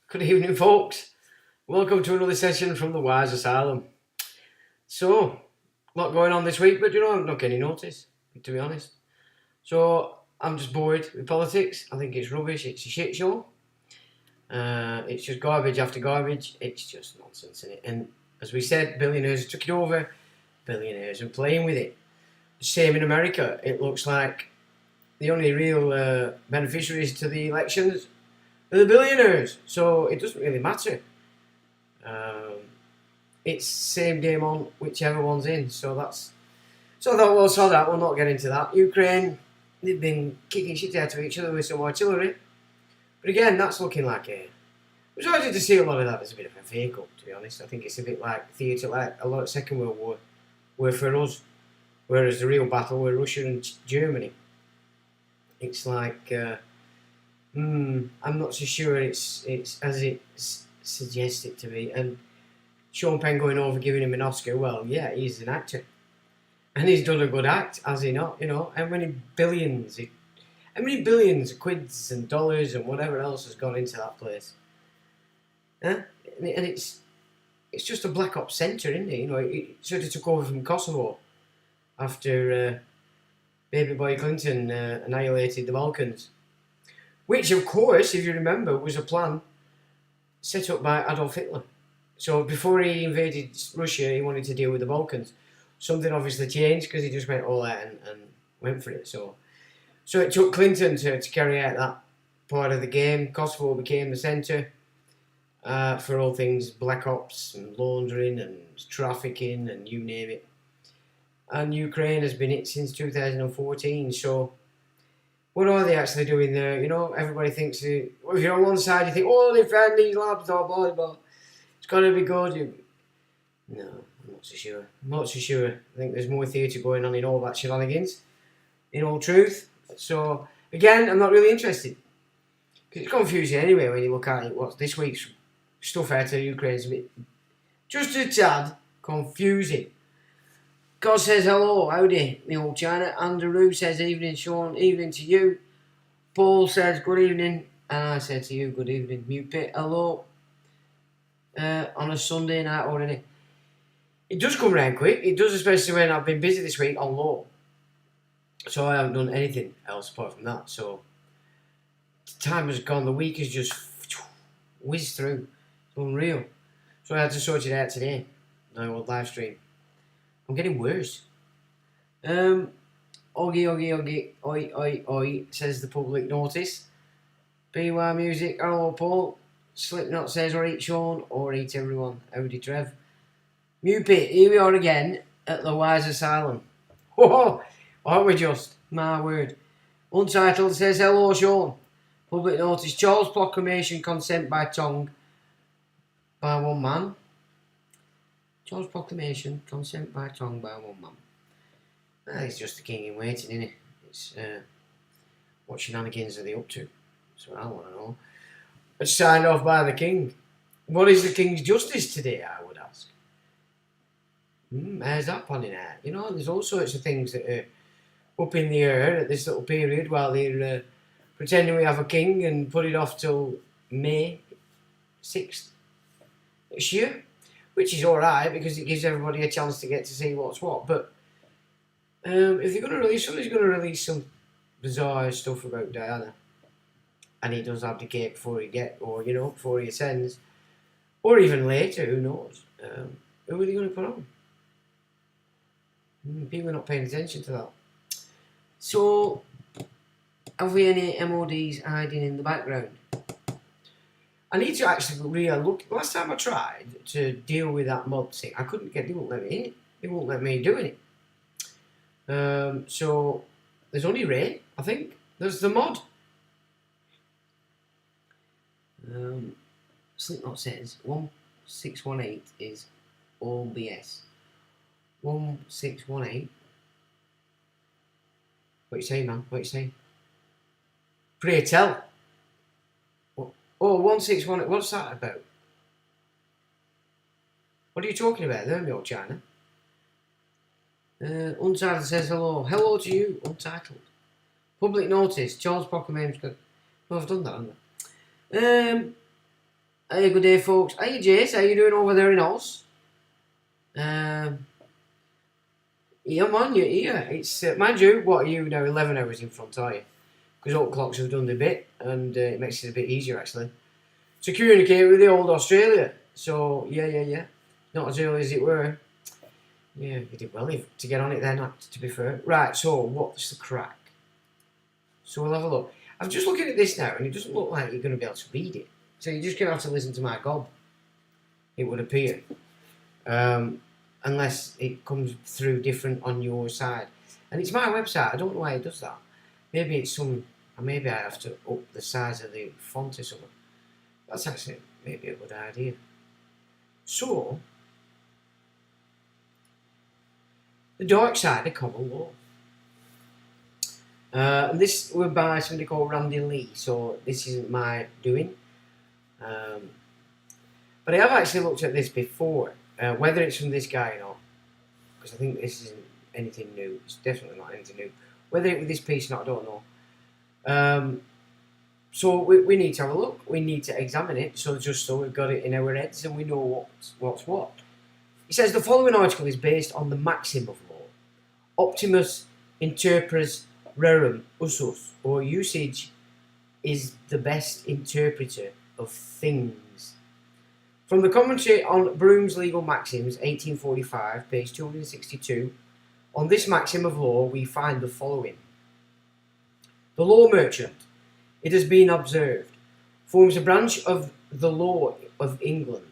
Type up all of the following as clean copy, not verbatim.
Good evening, folks. Welcome to another session from the Wise Asylum. So, a lot going on this week, but I'm not getting notice, to be honest. So, I'm just bored with politics. I think it's rubbish. It's a shit show. It's just garbage after garbage. It's just nonsense, isn't it? And as we said, billionaires took it over. Billionaires are playing with it. Same in America. It looks like the only real beneficiaries to the elections are the billionaires, so it doesn't really matter. It's same game on whichever one's in, so I thought we'll sort that. We'll not get into that. Ukraine, they've been kicking shit out of each other with some artillery, but again, that's looking like it was hard to see a lot of that as a bit of a vehicle, to be honest. I think it's a bit like theatre, like a lot of Second World War were for us, whereas the real battle were Russia and Germany. It's like I'm not so sure it's as it suggests it to be. And Sean Penn going over giving him an Oscar, well, yeah, he's an actor. And he's done a good act, has he not? How many billions of quids and dollars and whatever else has gone into that place? Huh? And it's just a black ops centre, isn't it? It sort of took over from Kosovo after baby boy Clinton annihilated the Balkans. Which, of course, if you remember, was a plan set up by Adolf Hitler. So before he invaded Russia, he wanted to deal with the Balkans. Something obviously changed because he just went all out and went for it. So it took Clinton to carry out that part of the game. Kosovo became the centre for all things black ops and laundering and trafficking and you name it. And Ukraine has been it since 2014. So what are they actually doing there? Everybody thinks, if you're on one side, you think, oh, they found these labs, blah, blah, blah. It's got to be good. No, I'm not so sure. I think there's more theatre going on in all that shenanigans, in all truth. So, again, I'm not really interested. Because it's confusing anyway when you look at it. What's this week's stuff out of Ukraine is a bit, just a tad, confusing. God says hello, howdy, the old China. Andrew says evening, Sean, evening to you. Paul says good evening, and I said to you good evening. Mute Pit, hello. On a Sunday night already. It does come round quick. It does, especially when I've been busy this week on law. So I haven't done anything else apart from that. So the time has gone. The week has just whizzed through. It's unreal. So I had to sort it out today. No old live stream. I'm getting worse. Oggy, oi, says the public notice. BY Music, hello Paul. Slipknot says, or eat Sean, or eat everyone. Howdy Trev. Mupit, here we are again at the Wise Asylum. Whoa, aren't we just? My word. Untitled says, hello Sean. Public notice, Charles Proclamation, consent by tongue by one man. Charles Proclamation, consent by tongue by one man. It's just the king in waiting, isn't it? It's what shenanigans are they up to? That's what I want to know. It's signed off by the king. What is the king's justice today, I would ask? How's that panning out? You know, there's all sorts of things that are up in the air at this little period while they're pretending we have a king and put it off till May 6th this year, which is alright because it gives everybody a chance to get to see what's what. But if they're going to release, somebody's going to release some bizarre stuff about Diana, and he does abdicate before before he ascends, or even later, who knows? Who are they going to put on? People are not paying attention to that. So, have we any MODs hiding in the background? I need to actually really look. Last time I tried to deal with that mod thing, I couldn't get. They won't let me in it. They won't let me do it. So there's only Ray, I think. There's the mod. Slipknot says 1618 is all BS. 1618. What you saying, man? What you saying? Pray tell. Oh, 1618. What's that about? What are you talking about there, Milk China? Untitled says hello. Hello to you, Untitled. Public notice. Charles Proclamations. No, I've done that, haven't I? Hey, good day, folks. Hey, Jace. How you doing over there in Oz? Yeah, man, you're here. It's, mind you, what are you now? 11 hours in front, are you? Because all clocks have done their bit, and it makes it a bit easier, actually, to communicate with the old Australia. So, yeah. Not as early as it were. Yeah, you did well to get on it then, to be fair. Right, so what's the crack? So we'll have a look. I'm just looking at this now, and it doesn't look like you're going to be able to read it. So you're just going to have to listen to my gob, it would appear. Unless it comes through different on your side. And it's my website, I don't know why it does that. Maybe it's maybe I have to up the size of the font or something. That's actually maybe a good idea. So, the dark side of common law. And this was by somebody called Randy Lee, so this isn't my doing. But I have actually looked at this before, whether it's from this guy or not, because I think this isn't anything new. It's definitely not anything new. Whether it was this piece or not, I don't know. So we need to have a look. We need to examine it, so we've got it in our heads and we know what's what. He says the following article is based on the maxim of law. Optimus interpres rerum usus, or usage is the best interpreter of things. From the commentary on Broom's Legal Maxims, 1845, page 262, on this maxim of law we find the following. The law merchant, it has been observed, forms a branch of the law of England,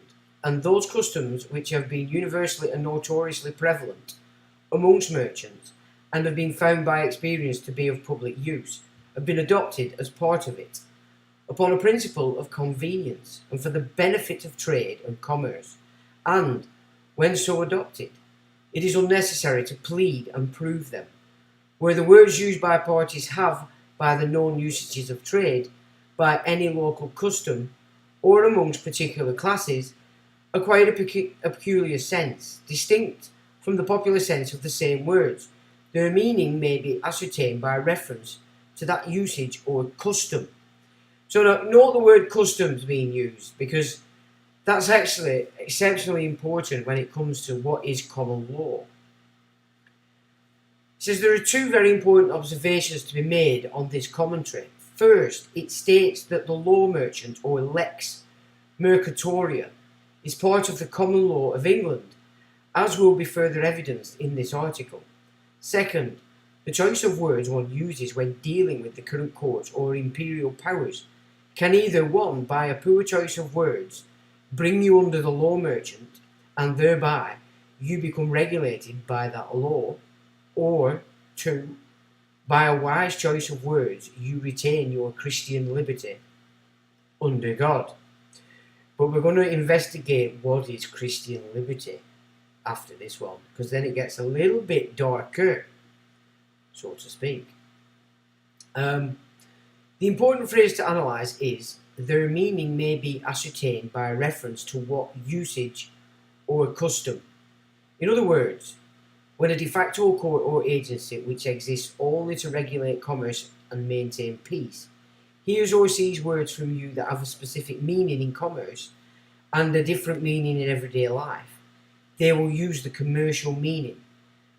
and those customs which have been universally and notoriously prevalent amongst merchants and have been found by experience to be of public use have been adopted as part of it, upon a principle of convenience and for the benefit of trade and commerce, and, when so adopted, it is unnecessary to plead and prove them, where the words used by parties have, by the known usages of trade, by any local custom, or amongst particular classes, acquired a peculiar sense, distinct from the popular sense of the same words. Their meaning may be ascertained by reference to that usage or custom. So note the word customs being used, because that's actually exceptionally important when it comes to what is common law. It says there are two very important observations to be made on this commentary. First, it states that the law merchant, or lex mercatoria, is part of the common law of England, as will be further evidenced in this article. Second, the choice of words one uses when dealing with the current courts or imperial powers can either, one, by a poor choice of words, bring you under the law merchant, and thereby you become regulated by that law, or, two, by a wise choice of words you retain your Christian liberty under God. But we're going to investigate what is Christian liberty after this one, because then it gets a little bit darker, so to speak. The important phrase to analyse is, their meaning may be ascertained by reference to what usage or custom. In other words, when a de facto court or agency which exists only to regulate commerce and maintain peace hears or sees words from you that have a specific meaning in commerce and a different meaning in everyday life, they will use the commercial meaning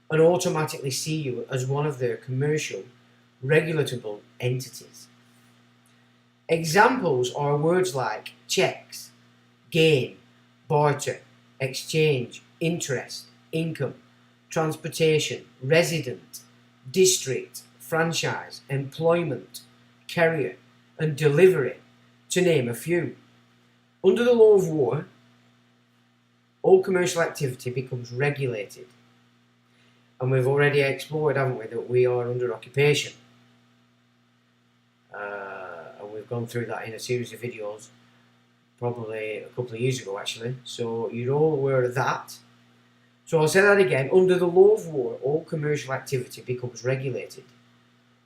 and automatically see you as one of their commercial, regulatable entities. Examples are words like checks, gain, barter, exchange, interest, income, transportation, resident, district, franchise, employment, carrier, and delivery, to name a few. Under the law of war, all commercial activity becomes regulated. And we've already explored, haven't we, that we are under occupation. And we've gone through that in a series of videos, probably a couple of years ago actually. So you're all aware of that. So I'll say that again. Under the law of war, all commercial activity becomes regulated.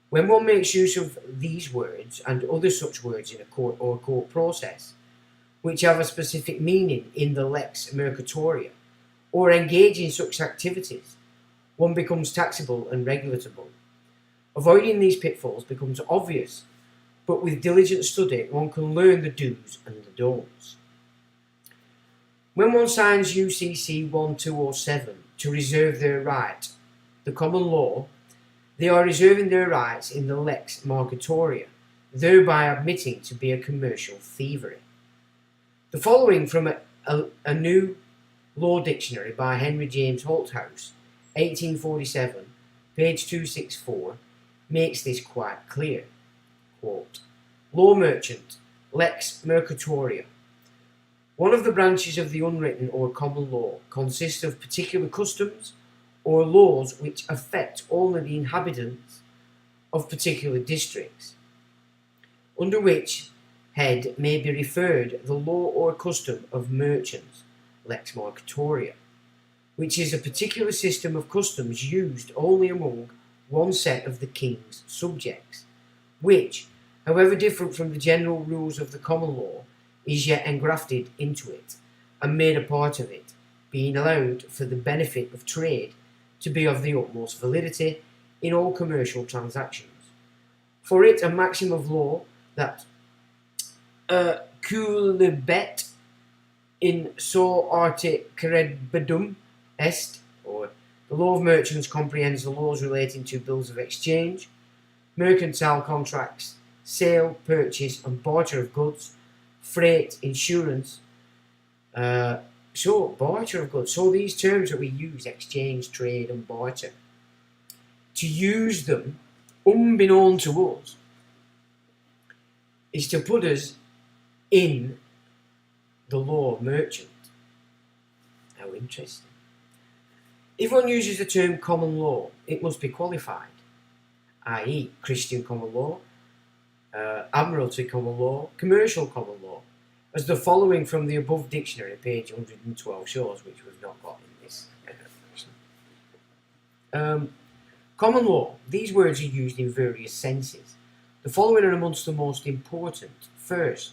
When one makes use of these words and other such words in a court or court process, which have a specific meaning in the lex mercatoria, or engage in such activities, one becomes taxable and regulatable. Avoiding these pitfalls becomes obvious, but with diligent study one can learn the do's and the don'ts. When one signs UCC 1207 to reserve their right, the common law, they are reserving their rights in the lex mercatoria, thereby admitting to be a commercial thievery. The following from a new law dictionary by Henry James Holthouse, 1847, page 264, makes this quite clear. Quote, law merchant, lex mercatoria. One of the branches of the unwritten or common law consists of particular customs or laws which affect only the inhabitants of particular districts, under which head may be referred the law or custom of merchants, lex mercatoria, which is a particular system of customs used only among one set of the king's subjects, which, however different from the general rules of the common law, is yet engrafted into it and made a part of it, being allowed for the benefit of trade to be of the utmost validity in all commercial transactions. For it, a maxim of law that culebet in so arte credibidum est, or the law of merchants comprehends the laws relating to bills of exchange, mercantile contracts, sale, purchase and barter of goods, freight, insurance, barter of goods. So these terms that we use, exchange, trade and barter, to use them unbeknown to us is to put us in the law of merchant. How interesting. If one uses the term common law, it must be qualified, i.e. Christian common law, Admiralty common law, commercial common law, as the following from the above dictionary, page 112, shows, which we've not got in this common law. These words are used in various senses. The following are amongst the most important. First,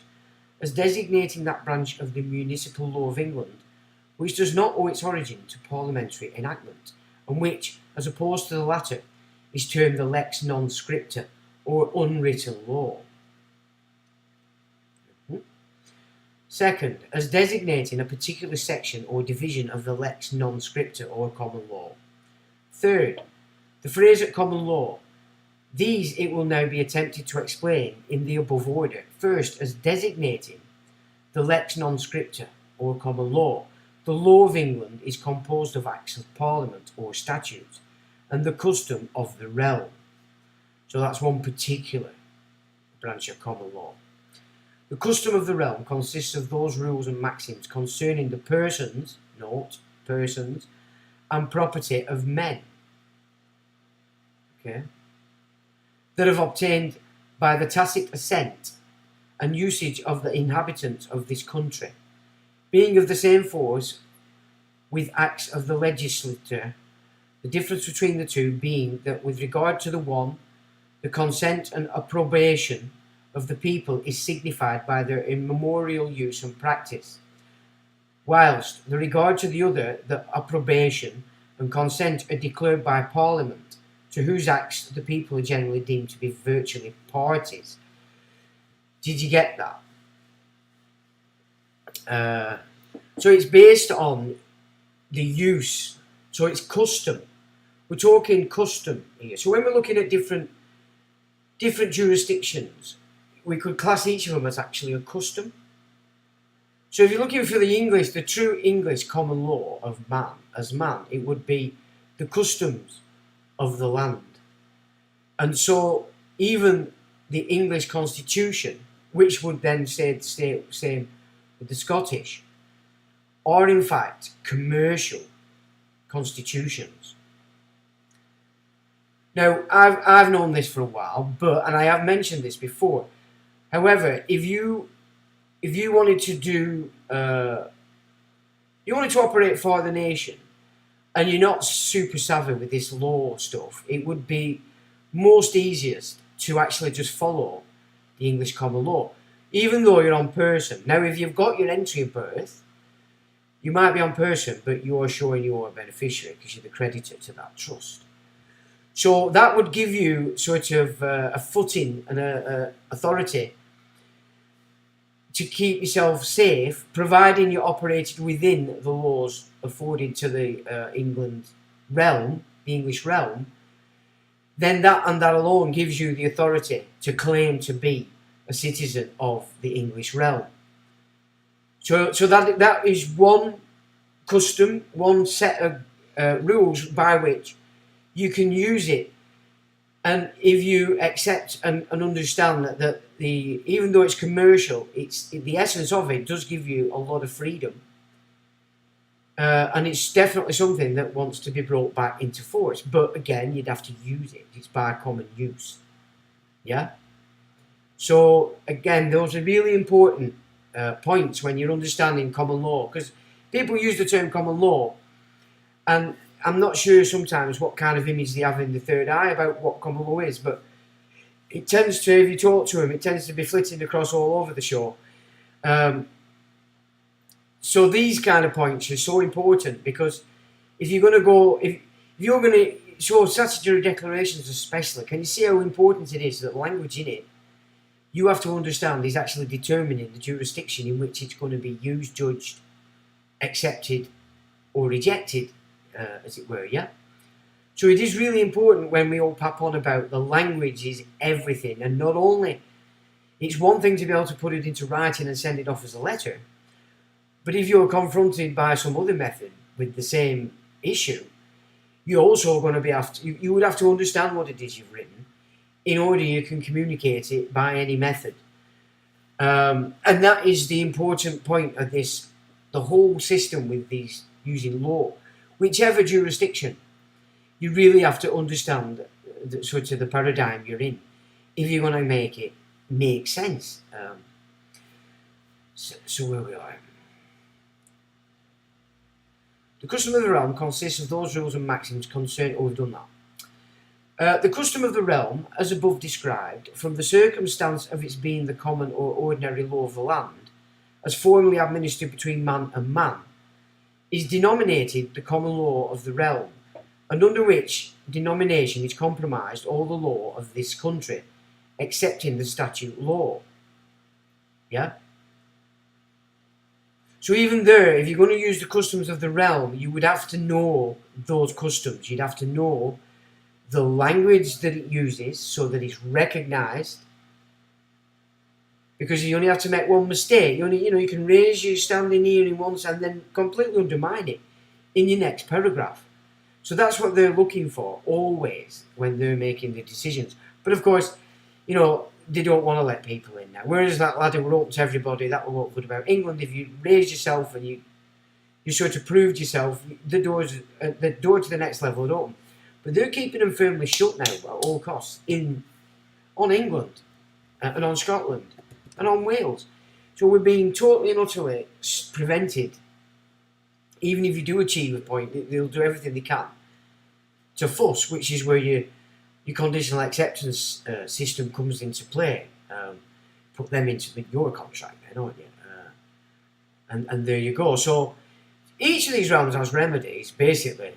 as designating that branch of the municipal law of England which does not owe its origin to parliamentary enactment, and which, as opposed to the latter, is termed the lex non scripta, or unwritten law. Second, as designating a particular section or division of the lex non scripta, or common law. Third, the phrase at common law. These it will now be attempted to explain in the above order. First, as designating the lex non scripta, or common law. The law of England is composed of acts of parliament or statutes, and the custom of the realm. So that's one particular branch of common law. The custom of the realm consists of those rules and maxims concerning the persons, persons, and property of men, that have obtained by the tacit assent and usage of the inhabitants of this country, being of the same force with acts of the legislature, the difference between the two being that with regard to the one, the consent and approbation of the people is signified by their immemorial use and practice, whilst the regard to the other, the approbation and consent are declared by Parliament, to whose acts the people are generally deemed to be virtually parties. Did you get that? So it's based on the use. So it's custom. We're talking custom here. So when we're looking at different jurisdictions, we could class each of them as actually a custom. So if you're looking for the English, the true English common law of man, as man, it would be the customs of the land. And so even the English constitution, which would then say the same with the Scottish, are in fact commercial constitutions. Now, I've known this for a while, and I have mentioned this before. However, if you wanted to do, you wanted to operate for the nation, and you're not super savvy with this law stuff, it would be most easiest to actually just follow the English common law, even though you're on person. Now, if you've got your entry of birth, you might be on person, but you're showing you're a beneficiary because you're the creditor to that trust. So that would give you sort of a footing and a authority to keep yourself safe, providing you operated within the laws afforded to the England realm, the English realm. Then that alone gives you the authority to claim to be a citizen of the English realm. So that is one custom, one set of rules by which you can use it. And if you accept and understand that even though it's commercial, it's the essence of it does give you a lot of freedom. And it's definitely something that wants to be brought back into force. But again, you'd have to use it. It's by common use. Yeah? So again, those are really important points when you're understanding common law. Because people use the term common law, and I'm not sure sometimes what kind of image they have in the third eye about what common law is, but it tends to, if you talk to them, it tends to be flitting across all over the show. So these kind of points are so important, because if you're going to go, if you're going to show statutory declarations especially, can you see how important it is that language in it, you have to understand, is actually determining the jurisdiction in which it's going to be used, judged, accepted or rejected, as it were, yeah? So it is really important when we all pap on about the language is everything, and not only, it's one thing to be able to put it into writing and send it off as a letter, but if you're confronted by some other method with the same issue, you're also going to be you would have to understand what it is you've written in order you can communicate it by any method. And that is the important point of this, the whole system with these using law. Whichever jurisdiction, you really have to understand the sort of the paradigm you're in if you're going to make it make sense. So where we are. The custom of the realm consists of those rules and maxims concerning. Oh, we've done that. The custom of the realm, as above described, from the circumstance of its being the common or ordinary law of the land, as formally administered between man and man, is denominated the common law of the realm, and under which denomination is comprised all the law of this country, excepting the statute law. Yeah? So even there, if you're going to use the customs of the realm, you would have to know those customs. You'd have to know the language that it uses so that it's recognised. Because you only have to make one mistake. You can raise your standing here in once and then completely undermine it in your next paragraph. So that's what they're looking for always when they're making the decisions. But of course, they don't want to let people in now. Whereas that ladder were open to everybody, that will look good about England. If you raised yourself and you sort of proved yourself, the door to the next level would open. But they're keeping them firmly shut now at all costs on England and on Scotland and on Wales. So we're being totally and utterly prevented. Even if you do achieve a point, they'll do everything they can to fuss, which is where your conditional acceptance system comes into play. Put them into your contract then, aren't you? And there you go. So each of these realms has remedies, basically,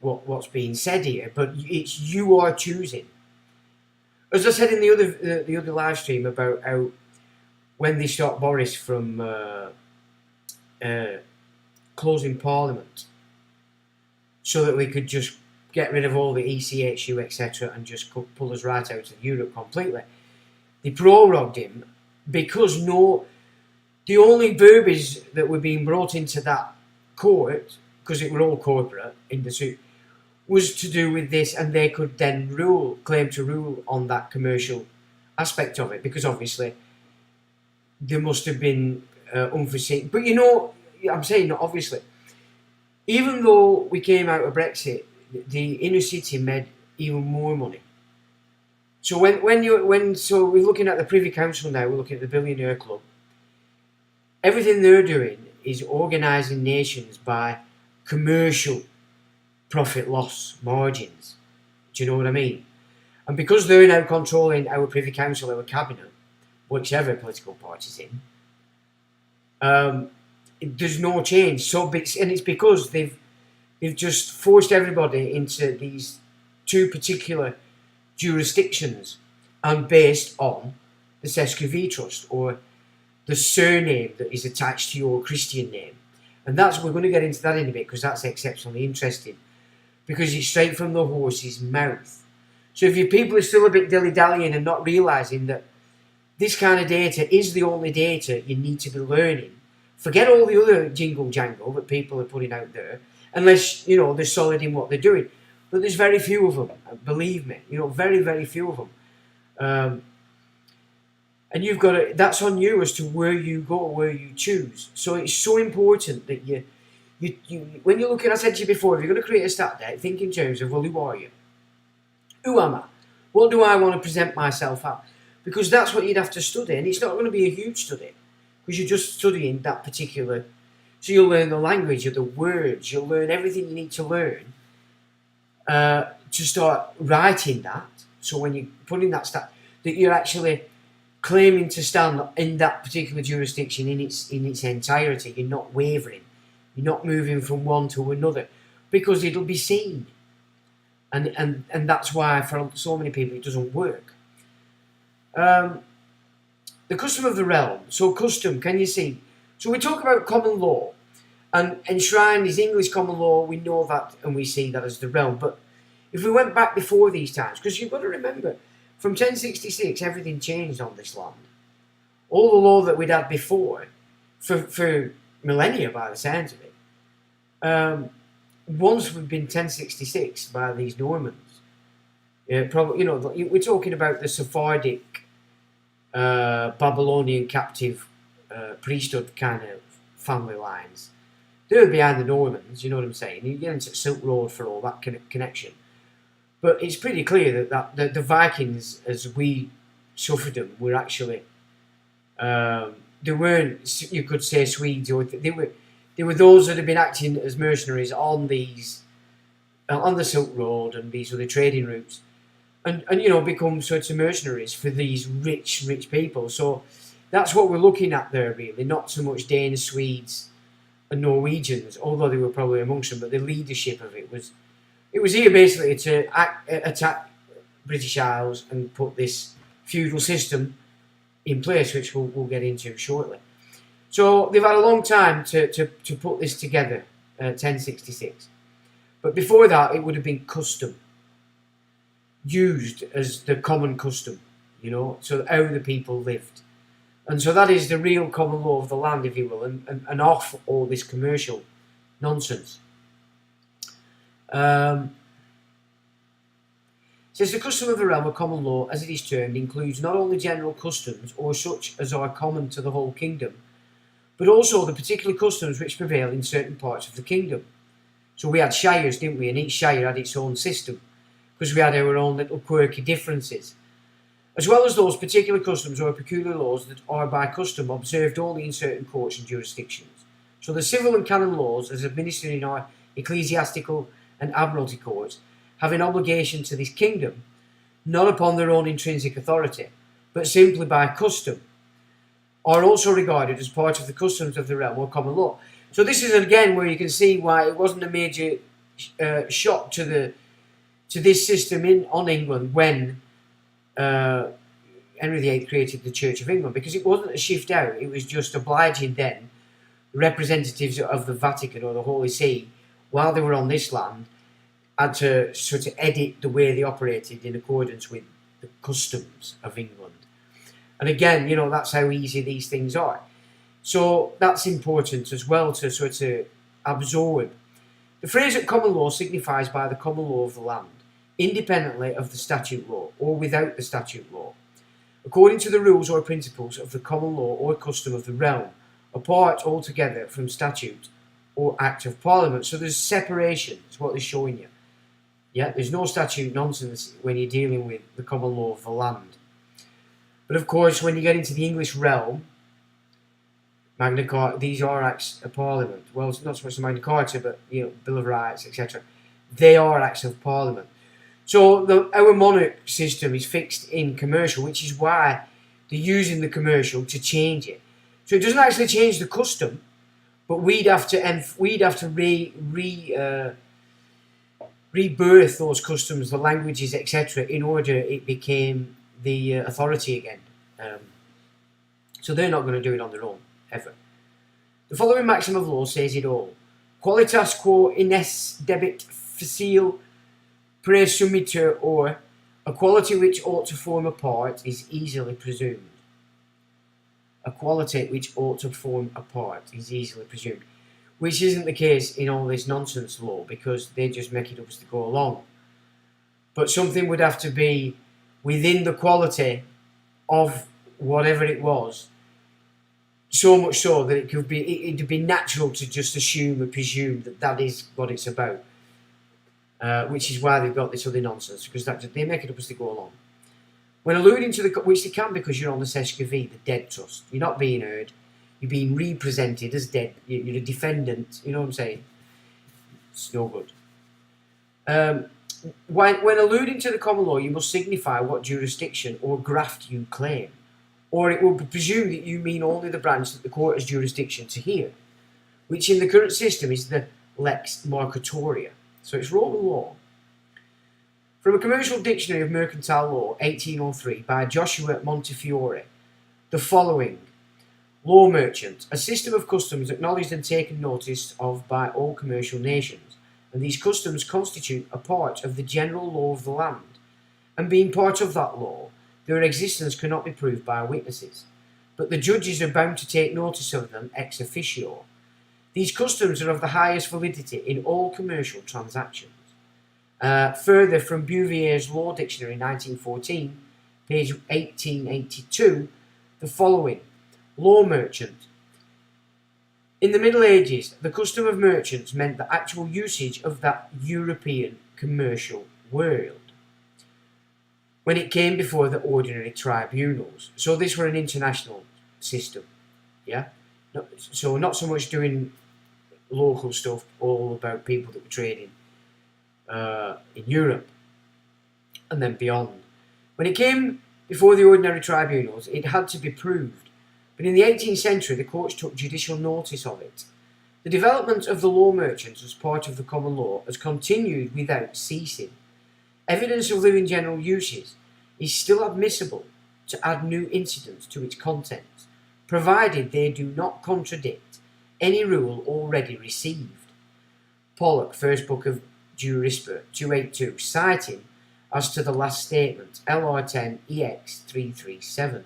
what's being said here, but it's you are choosing. As I said in the other live stream about how when they stopped Boris from closing Parliament, so that we could just get rid of all the ECHU, etc., and just pull us right out of Europe completely. They prorogued him because the only verbiage that were being brought into that court, because it were all corporate in the suit, was to do with this, and they could then claim to rule on that commercial aspect of it, because obviously there must have been unforeseen. But I'm saying not obviously. Even though we came out of Brexit, the inner city made even more money. So when we're looking at the Privy Council now, we're looking at the Billionaire Club. Everything they're doing is organising nations by commercial profit loss margins. Do you know what I mean? And because they're now controlling our Privy Council, our cabinet, whichever political party's in, there's no change. So, and it's because they've just forced everybody into these two particular jurisdictions, and based on the Sesquiv Trust, or the surname that is attached to your Christian name. And we're going to get into that in a bit, because that's exceptionally interesting, because it's straight from the horse's mouth. So if your people are still a bit dilly-dallying and not realising that this kind of data is the only data you need to be learning, forget all the other jingle-jangle that people are putting out there, unless, they're solid in what they're doing. But there's very few of them, believe me, very, very few of them. And you've got to, that's on you as to where you go, where you choose. So it's so important that you when you're looking, I said to you before, if you're going to create a stat deck, think in terms of, well, who are you? Who am I? What do I want to present myself at? Because that's what you'd have to study, and it's not going to be a huge study, because you're just studying that particular. So you'll learn the language of the words, you'll learn everything you need to learn to start writing that. So when you're putting that stat, that you're actually claiming to stand in that particular jurisdiction in its entirety. You're not wavering. You're not moving from one to another, because it'll be seen. And that's why for so many people it doesn't work. The custom of the realm. So custom, can you see? So we talk about common law, and enshrined is English common law. We know that, and we see that as the realm. But if we went back before these times, because you've got to remember, from 1066, everything changed on this land. All the law that we'd had before, for millennia by the sounds of it, once we've been 1066 by these Normans, probably, we're talking about the Sephardic, Babylonian captive priesthood kind of family lines. They were behind the Normans, you know what I'm saying? You get into Silk Road for all that connection. But it's pretty clear that the Vikings, as we suffered them, were actually, they weren't, you could say, Swedes, or they were those that had been acting as mercenaries on these, on the Silk Road and these other trading routes, and become sorts of mercenaries for these rich people. So that's what we're looking at there, really, not so much Danes, Swedes, and Norwegians, although they were probably amongst them, but the leadership of it was here basically to attack British Isles and put this feudal system in place, which we'll get into shortly. So they've had a long time to put this together, 1066. But before that, it would have been custom, used as the common custom, so how the people lived. And so that is the real common law of the land, if you will, and off all this commercial nonsense. Says the custom of the realm of common law, as it is termed, includes not only general customs or such as are common to the whole kingdom, but also the particular customs which prevail in certain parts of the kingdom. So we had shires, didn't we? And each shire had its own system, because we had our own little quirky differences, as well as those particular customs or peculiar laws that are by custom observed only in certain courts and jurisdictions. So the civil and canon laws, as administered in our ecclesiastical and admiralty courts, have an obligation to this kingdom, not upon their own intrinsic authority, but simply by custom, are also regarded as part of the customs of the realm or common law. So this is again where you can see why it wasn't a major shock to this system on England when Henry VIII created the Church of England, because it wasn't a shift out, it was just obliging then representatives of the Vatican or the Holy See, while they were on this land, had to sort of edit the way they operated in accordance with the customs of England. And again, that's how easy these things are. So that's important as well to sort of absorb. The phrase at common law signifies by the common law of the land, independently of the statute law or without the statute law, according to the rules or principles of the common law or custom of the realm, apart altogether from statute or act of parliament. So there's separation, is what they're showing you. Yeah, there's no statute nonsense when you're dealing with the common law of the land. But of course, when you get into the English realm, Magna Carta, these are acts of parliament. Well, it's not so much the Magna Carta, but Bill of Rights, etc. They are acts of parliament. So our monarch system is fixed in commercial, which is why they're using the commercial to change it. So it doesn't actually change the custom, but we'd have to rebirth those customs, the languages, etc., in order it became the authority again. So they're not going to do it on their own, ever. The following maxim of law says it all. Qualitas quo ines debet facile presumitur, or a quality which ought to form a part is easily presumed. A quality which ought to form a part is easily presumed. Which isn't the case in all this nonsense law, because they just make it up as they go along. But something would have to be within the quality of whatever it was, so much so that it'd be natural to just assume and presume that is what it's about. Which is why they've got this other nonsense, because they make it up as they go along. When alluding to which they can, because you're on the sesquivi, the dead trust, you're not being heard, you're being represented as dead, you're a defendant, you know what I'm saying? It's no good. When alluding to the common law, you must signify what jurisdiction or graft you claim, or it will be presumed that you mean only the branch that the court has jurisdiction to hear, which in the current system is the lex marcatoria. So it's Roman law. From a commercial dictionary of mercantile law, 1803, by Joshua Montefiore, the following: law merchant, a system of customs acknowledged and taken notice of by all commercial nations, and these customs constitute a part of the general law of the land, and being part of that law, their existence cannot be proved by witnesses, but the judges are bound to take notice of them ex officio. These customs are of the highest validity in all commercial transactions. Further, from Bouvier's Law Dictionary, 1914, page 1882, the following: law merchant. In the Middle Ages, the custom of merchants meant the actual usage of that European commercial world when it came before the ordinary tribunals. So this were an international system, yeah? So not so much doing local stuff, all about people that were trading in Europe and then beyond. When it came before the ordinary tribunals, it had to be proved. But in the 18th century, the courts took judicial notice of it. The development of the law merchants as part of the common law has continued without ceasing. Evidence of living general uses is still admissible to add new incidents to its contents, provided they do not contradict any rule already received. Pollock, First Book of Jurispr, 282, citing as to the last statement, LR10 EX 337.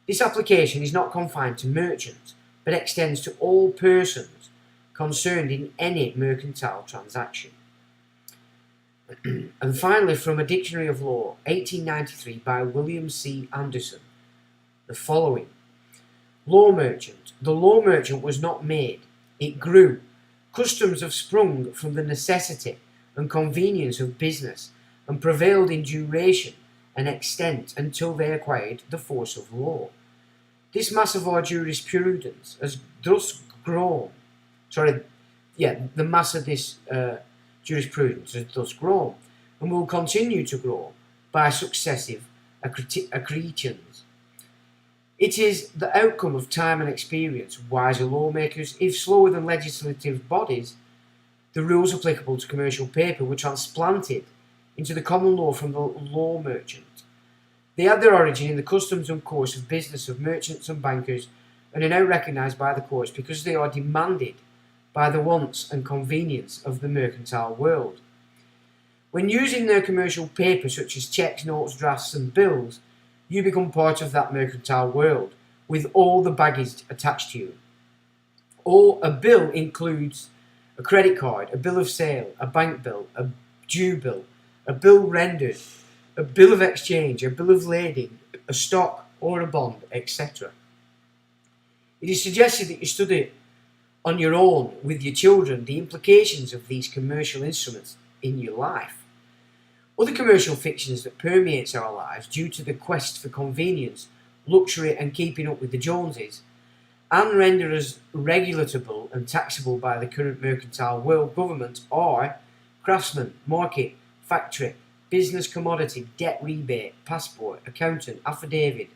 This application is not confined to merchants, but extends to all persons concerned in any mercantile transaction. And finally, from a Dictionary of Law, 1893, by William C. Anderson, the following: law merchant. The law merchant was not made, it grew. Customs have sprung from the necessity and convenience of business, and prevailed in duration and extent until they acquired the force of law. This mass of our jurisprudence has thus grown. The mass of this jurisprudence has thus grown, and will continue to grow by successive accretions. It is the outcome of time and experience. Wiser lawmakers, if slower than legislative bodies, the rules applicable to commercial paper were transplanted into the common law from the law merchant. They had their origin in the customs and course of business of merchants and bankers, and are now recognised by the courts because they are demanded by the wants and convenience of the mercantile world. When using their commercial paper such as cheques, notes, drafts and bills, you become part of that mercantile world with all the baggage attached to you. Or a bill includes a credit card, a bill of sale, a bank bill, a due bill, a bill rendered, a bill of exchange, a bill of lading, a stock or a bond, etc. It is suggested that you study on your own with your children the implications of these commercial instruments in your life. Other commercial fictions that permeates our lives due to the quest for convenience, luxury and keeping up with the Joneses, and render us regulatable and taxable by the current mercantile world government are craftsman, market, factory, business commodity, debt rebate, passport, accountant, affidavit,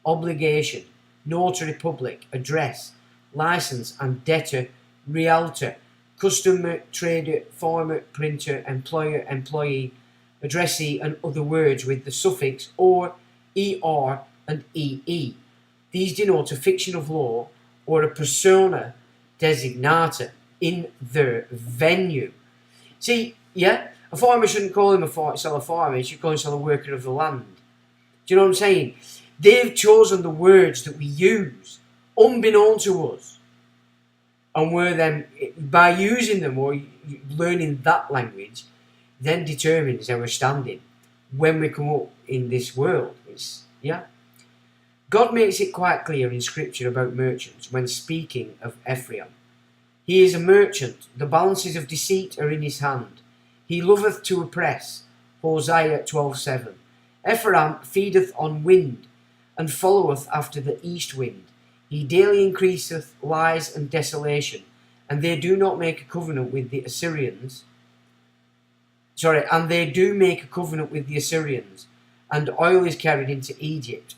obligation, notary public, address, license and debtor, realtor, customer, trader, farmer, printer, employer, employee, addressee and other words with the suffix or, er and ee. These denote a fiction of law or a persona designata in their venue. See, yeah, a farmer shouldn't call him a farmer, he should call himself a worker of the land. Do you know what I'm saying? They've chosen the words that we use, unbeknown to us. And we're then, by using them or learning that language, then determines our standing when we come up in this world. God makes it quite clear in Scripture about merchants when speaking of Ephraim. He is a merchant, the balances of deceit are in his hand. He loveth to oppress. Hosea 12:7. Ephraim feedeth on wind, and followeth after the east wind. He daily increaseth lies and desolation, and they do not make a covenant with the Assyrians. And they do make a covenant with the Assyrians, and oil is carried into Egypt.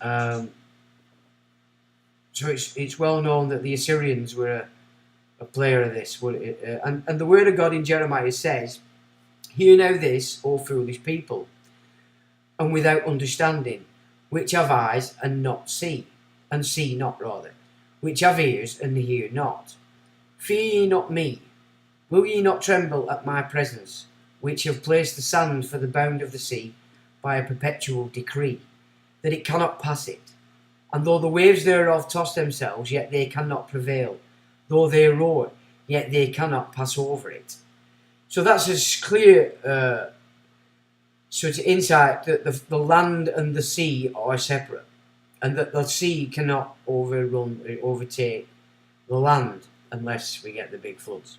So it's well known that the Assyrians were a player of this. And the word of God in Jeremiah says, "Hear now this, O foolish people, and without understanding, which have eyes and see not rather, which have ears and hear not. Fear ye not me, will ye not tremble at my presence, which have placed the sand for the bound of the sea by a perpetual decree, that it cannot pass it? And though the waves thereof toss themselves, yet they cannot prevail. Though they roar, yet they cannot pass over it." So that's a clear sort of insight that the land and the sea are separate, and that the sea cannot overtake the land unless we get the big floods.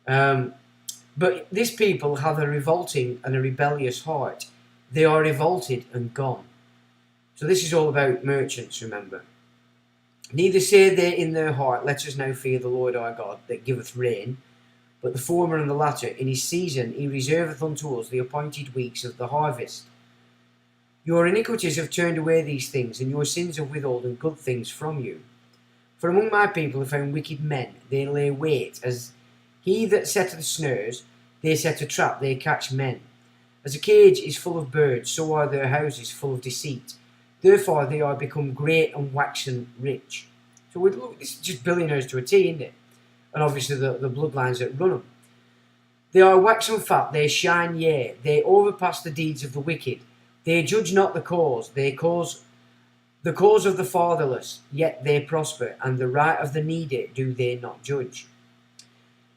But this people have a revolting and a rebellious heart. They are revolted and gone. So this is all about merchants, remember. "Neither say they in their heart, Let us now fear the Lord our God, that giveth rain, but the former and the latter, in his season he reserveth unto us the appointed weeks of the harvest. Your iniquities have turned away these things, and your sins have withholden good things from you. For among my people are found wicked men, they lay wait, as he that setteth snares, they set a trap, they catch men. As a cage is full of birds, so are their houses full of deceit. Therefore they are become great and waxen rich." So this is just billionaires to a T, isn't it? And obviously the bloodlines that run them. "They are waxen fat, they shine, yea, they overpass the deeds of the wicked. They judge not the cause the cause of the fatherless, yet they prosper, and the right of the needy do they not judge.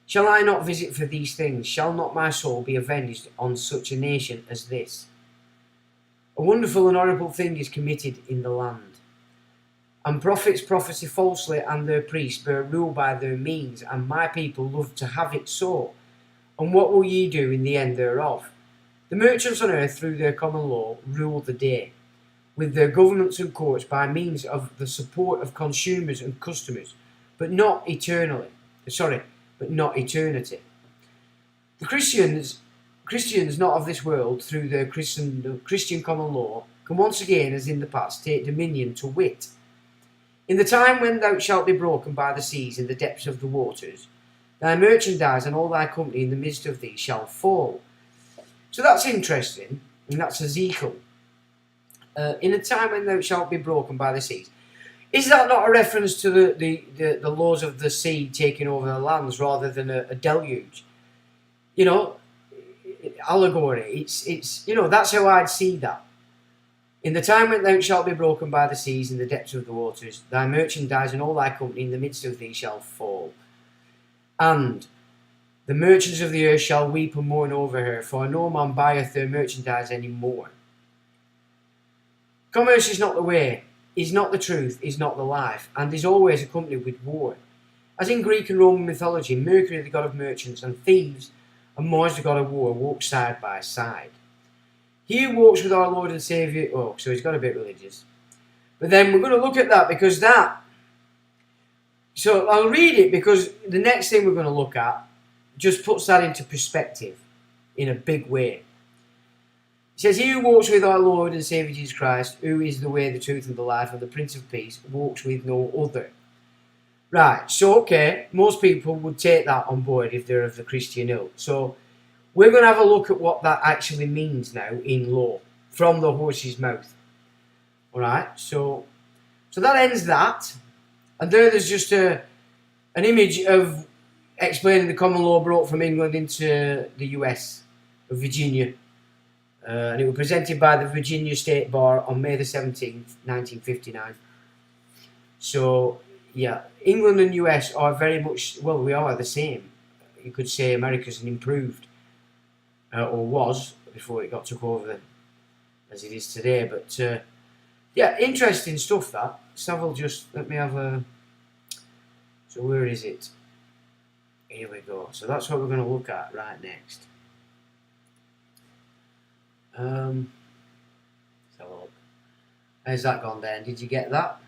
Shall I not visit for these things? Shall not my soul be avenged on such a nation as this? A wonderful and horrible thing is committed in the land. And prophets prophesy falsely, and their priests bear rule by their means, and my people love to have it so. And what will ye do in the end thereof? The merchants on earth, through their common law, rule the day, with their governments and courts by means of the support of consumers and customers, but not eternity. The Christians not of this world, through their Christian common law, can once again, as in the past, take dominion, to wit, in the time when thou shalt be broken by the seas in the depths of the waters, thy merchandise and all thy company in the midst of thee shall fall. So that's interesting, and that's Ezekiel. In a time when thou shalt be broken by the seas. Is that not a reference to the laws of the sea taking over the lands rather than a deluge? You know, allegory. It's that's how I'd see that. In the time when thou shalt be broken by the seas in the depths of the waters, thy merchandise and all thy company in the midst of thee shall fall. And the merchants of the earth shall weep and mourn over her, for no man buyeth their merchandise any more. Commerce is not the way, is not the truth, is not the life, and is always accompanied with war. As in Greek and Roman mythology, Mercury, the god of merchants, and thieves, and Mars, the god of war, walk side by side. He who walks with our Lord and Saviour, so he's got a bit religious. But then we're going to look at that because so I'll read it because the next thing we're going to look at just puts that into perspective in a big way. It says, he who walks with our Lord and Saviour Jesus Christ, who is the way, the truth and the life, and the Prince of Peace, walks with no other. Right, so okay, most people would take that on board if they're of the Christian ilk. So we're going to have a look at what that actually means now in law, from the horse's mouth. Alright, so that ends that. And there's just an image of explaining the common law brought from England into the US, of Virginia. And it was presented by the Virginia State Bar on May the 17th, 1959. So, yeah, England and US are very much, well, we are the same. You could say America's an improved, or was, before it got took over as it is today. But, yeah, interesting stuff that. Savile just, let me have a, so where is it? Here we go. So that's what we're going to look at right next. Let's have a look. How's that gone then? Did you get that?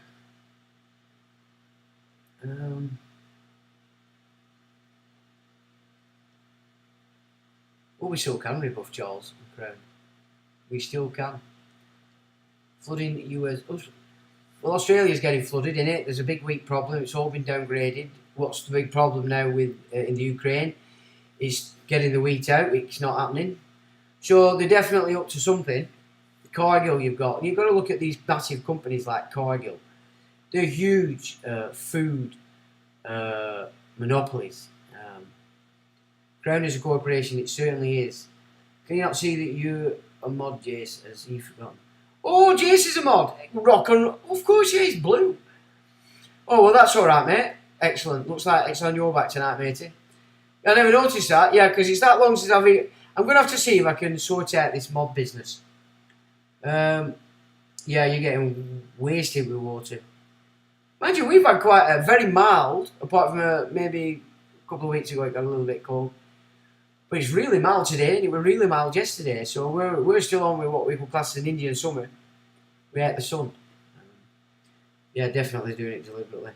Well, we still can rebuff Charles and Crown. We still can. Flooding US. Well, Australia's getting flooded, innit? There's a big wheat problem. It's all been downgraded. What's the big problem now with in the Ukraine? Is getting the wheat out. It's not happening. So they're definitely up to something. Cargill you've got. And you've got to look at these massive companies like Cargill. They're huge food monopolies. Crown is a corporation, it certainly is. Can you not see that you're a mod, Jace? Has he forgotten? Oh, Jace is a mod. Rock and roll. Of course, yeah, he's blue. Oh, well, that's alright, mate. Excellent. Looks like it's on your back tonight, matey. I never noticed that. Yeah, because it's that long since I've eaten. I'm going to have to see if I can sort out this mod business. Yeah, you're getting wasted with water. Mind you, we've had quite a very mild, apart from maybe a couple of weeks ago it got a little bit cold. But it's really mild today, and it was really mild yesterday. So we're still on with what we could class as an Indian summer. We ate the sun. Yeah, definitely doing it deliberately.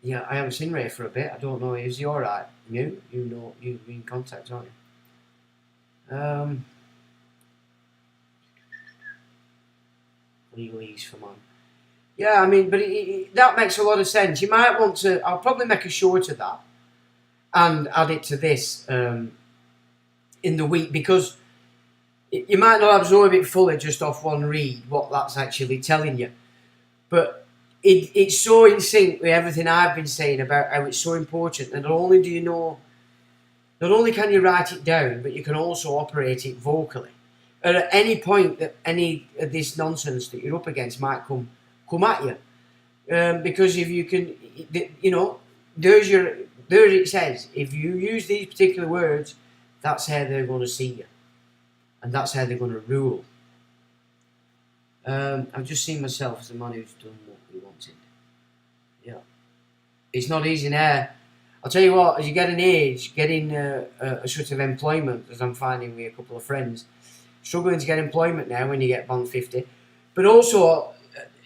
Yeah, I haven't seen Ray for a bit. I don't know. Is he alright? You know, you're in contact, aren't you? Legalese for man. Yeah, I mean, but that makes a lot of sense. You might want to. I'll probably make a short of that and add it to this in the week, because you might not absorb it fully just off one read what that's actually telling you, but it's so in sync with everything I've been saying about how it's so important. And not only do you know, not only can you write it down, but you can also operate it vocally. And at any point that any of this nonsense that you're up against might come at you, because if you can, you know, there it says, if you use these particular words, that's how they're going to see you, and that's how they're going to rule. I've just seen myself as a man who's done what he wanted. Yeah, it's not easy now. I'll tell you what, as you get an age, getting a sort of employment, as I'm finding with a couple of friends, struggling to get employment now when you get beyond 50. But also,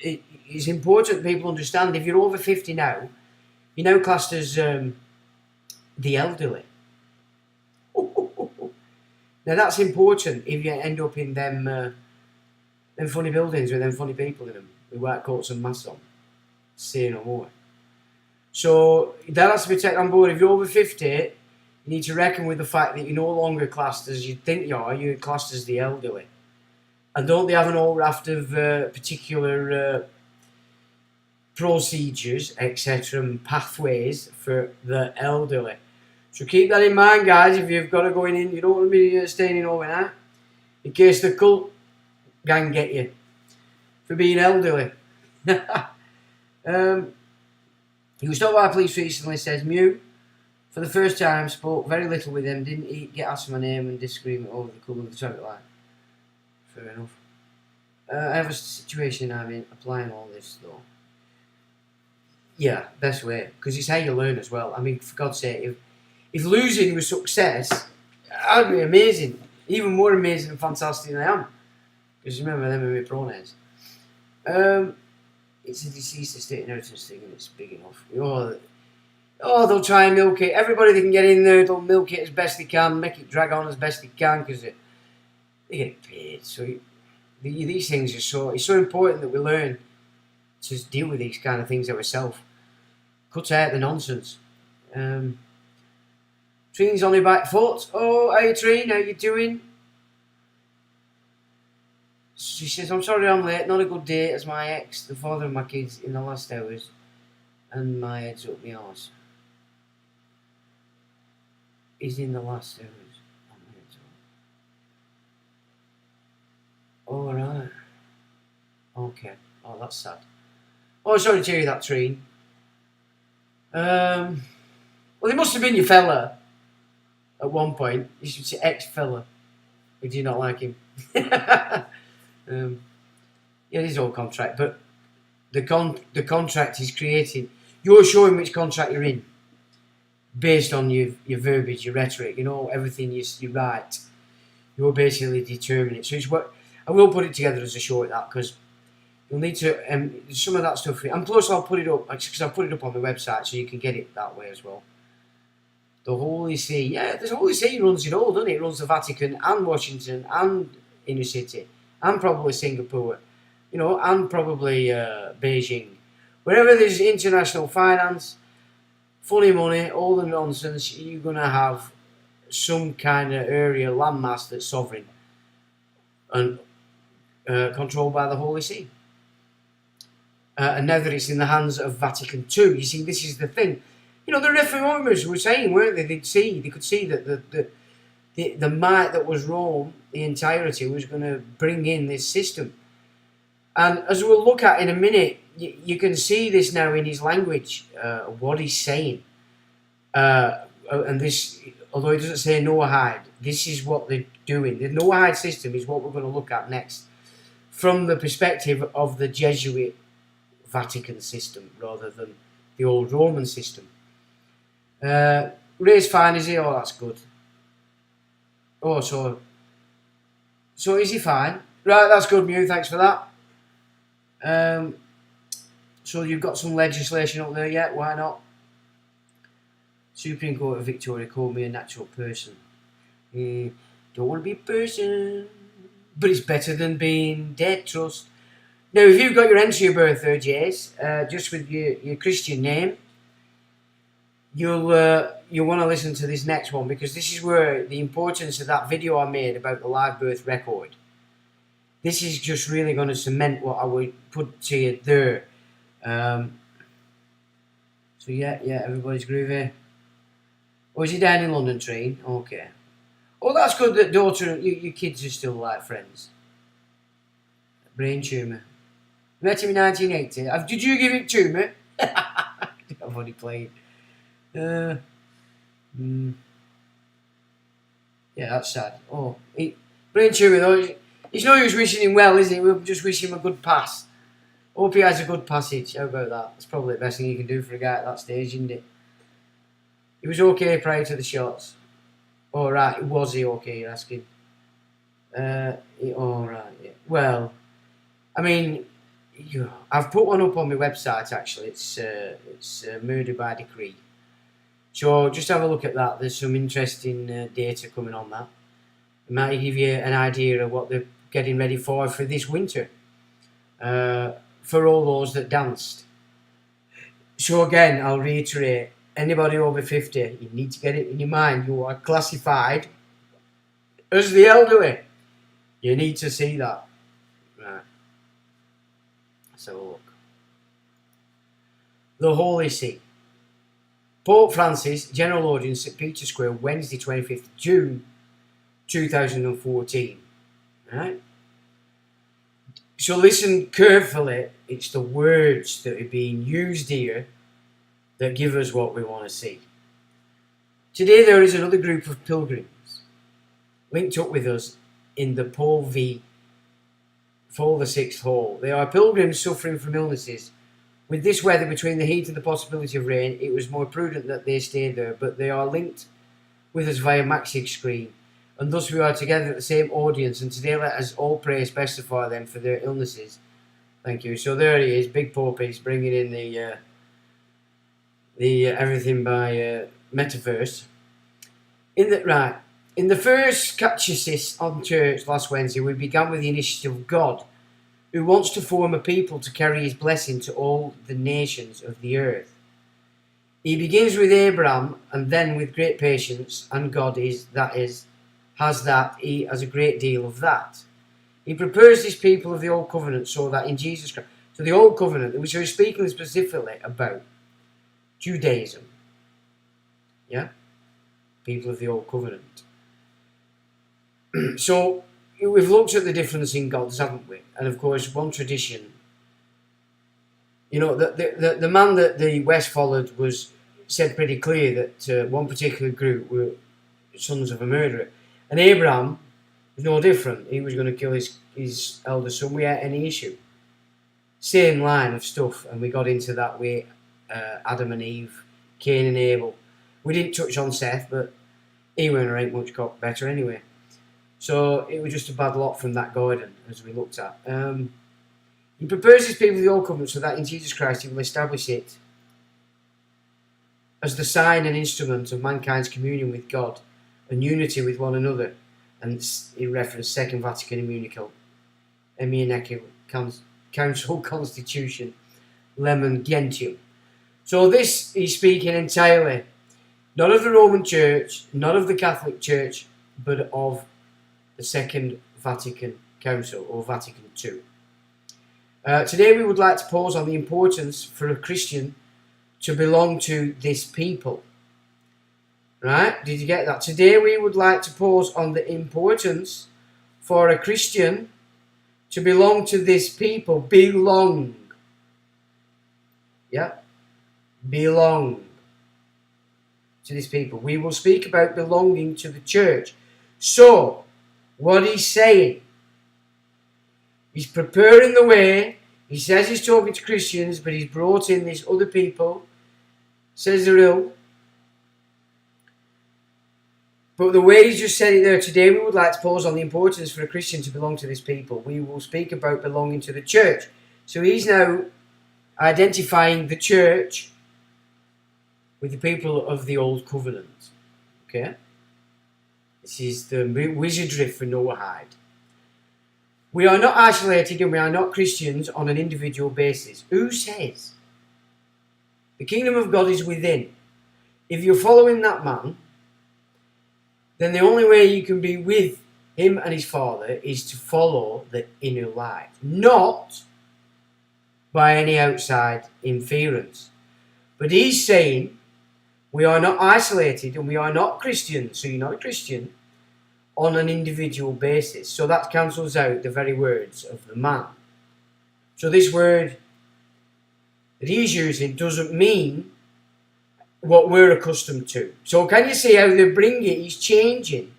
it's important people understand, if you're over 50 now, you're now classed as the elderly. Now that's important if you end up in them funny buildings with them funny people in them, with white coats and masks on. Say no more. So that has to be taken on board. If you're over 50, you need to reckon with the fact that you're no longer classed as you think you are, you're classed as the elderly. And don't they have an whole raft of particular procedures, etc., and pathways for the elderly? So keep that in mind, guys, if you've got to go in, you don't want to be staying in overnight, in case the cult gang get you for being elderly. He was stopped by police recently, says Mew. For the first time, spoke very little with him, didn't get asked my name and disagreement over the colour of the traffic light. Fair enough. I have a situation I'm in, applying all this though. Yeah, best way, because it's how you learn as well. I mean, for God's sake, if losing was success, that'd be amazing. Even more amazing and fantastic than I am. Because remember, them are my pronouns. It's a deceased estate inheritance thing and it's big enough. Oh, they'll try and milk it. Everybody that can get in there, they'll milk it as best they can, make it drag on as best they can because they get paid. So these things are it's so important that we learn to deal with these kind of things ourselves. Cut out the nonsense. Trina's on her back foot. Oh, hey Trina, how you doing? She says, I'm sorry I'm late, not a good day as my ex, the father of my kids, in the last hours, and my head's up my arse. He's in the last hours. Oh, right. Okay. Oh, that's sad. Oh, sorry to hear that, Trine. Well, it must have been your fella at one point. You should say ex-fella. Or do you not like him? Yeah, it is all contract, but the contract is created. You're showing which contract you're in based on your verbiage, your rhetoric, everything you write. You're basically determining it. So it's what I will put it together as a short that because you'll need to some of that stuff. And plus, I'll put it up because I'll put it up on my website so you can get it that way as well. The Holy See, yeah, the Holy See runs it all, doesn't it? It runs the Vatican and Washington and Inner City. And probably Singapore, and probably Beijing. Wherever there's international finance, funny money, all the nonsense, you're going to have some kind of area, landmass that's sovereign and controlled by the Holy See. And now that it's in the hands of Vatican II, you see, this is the thing. The reformers were saying, weren't they? They could see that the might that was Rome, the entirety, was going to bring in this system. And as we'll look at in a minute, you can see this now in his language, what he's saying. And this, although he doesn't say Noahide, this is what they're doing. The Noahide system is what we're going to look at next, from the perspective of the Jesuit Vatican system, rather than the old Roman system. Ray's fine, is he? Oh, that's good. Oh, so is he fine? Right, that's good, Mew, thanks for that. So you've got some legislation up there yet, why not? Supreme Court of Victoria called me a natural person. Don't want to be a person, but it's better than being dead, trust. Now, if you've got your entry of birth there, Jace, just with your Christian name, you'll want to listen to this next one, because this is where the importance of that video I made about the live birth record. This is just really going to cement what I would put to you there. So yeah, everybody's groovy. Oh, is he down in London, Trine? Okay. Oh, that's good that daughter, your kids are still like friends. Brain tumour. Met him in 1980. Did you give it to me? I've already played. Yeah, that's sad. Oh, brain tumour though. It's no use wishing him well, is it? We'll just wish him a good pass. Hope he has a good passage. How about that? That's probably the best thing you can do for a guy at that stage, isn't it? He was okay prior to the shots. Oh, right. Was he okay, you're asking? Right. Yeah. Well, I mean, I've put one up on my website, actually. It's Murder by Decree. So just have a look at that. There's some interesting data coming on that. It might give you an idea of what they're getting ready for this winter. For all those that danced. So again, I'll reiterate, anybody over 50, you need to get it in your mind. You are classified as the elderly. You need to see that. Right. Let's have a look. The Holy See. Pope Francis, General Audience, St. Peter's Square, Wednesday 25th June 2014. Right? So listen carefully. It's the words that are being used here that give us what we want to see. Today there is another group of pilgrims linked up with us in the Paul VI Hall. They are pilgrims suffering from illnesses. With this weather, between the heat and the possibility of rain, it was more prudent that they stayed there, but they are linked with us via Maxig screen, and thus we are together at the same audience, and today let us all pray especially for them for their illnesses. Thank you. So there he is, Big Pope. He's bringing in the everything by metaverse. In the first catechesis on church last Wednesday, we began with the initiative of God, who wants to form a people to carry his blessing to all the nations of the earth. He begins with Abraham and then with great patience, and God he has a great deal of that. He prepares his people of the Old Covenant so that in Jesus Christ, so the Old Covenant, which we're speaking specifically about Judaism, yeah, people of the Old Covenant. So we've looked at the difference in gods, haven't we? And of course, one tradition, you know, the man that the West followed said pretty clear that one particular group were sons of a murderer. And Abraham was no different. He was going to kill his elder son without any issue. Same line of stuff, and we got into that with Adam and Eve, Cain and Abel. We didn't touch on Seth, but he ain't much got better anyway. So it was just a bad lot from that garden, as we looked at. He prepares his people the Old Covenant so that in Jesus Christ he will establish it as the sign and instrument of mankind's communion with God and unity with one another. And he referenced Second Vatican Council Constitution, Lemon Gentium. So this he's speaking entirely, not of the Roman Church, not of the Catholic Church, but of the Second Vatican Council, or Vatican II. Today we would like to pause on the importance for a Christian to belong to this people. Right? Did you get that? Today we would like to pause on the importance for a Christian to belong to this people. Belong. Yeah? Belong to this people. We will speak about belonging to the church. So, what he's saying, he's preparing the way. He says he's talking to Christians, but he's brought in these other people. Says they're ill. But the way he's just said it there, today we would like to pause on the importance for a Christian to belong to this people. We will speak about belonging to the church. So he's now identifying the church with the people of the Old Covenant. Okay? This is the wizardry for Noahide. We are not isolated and we are not Christians on an individual basis. Who says? The kingdom of God is within. If you're following that man, then the only way you can be with him and his Father is to follow the inner light, not by any outside interference. But he's saying we are not isolated and we are not Christians, so you're not a Christian on an individual basis. So that cancels out the very words of the man. So this word that he's using doesn't mean what we're accustomed to. So can you see how they bring it? He's changing.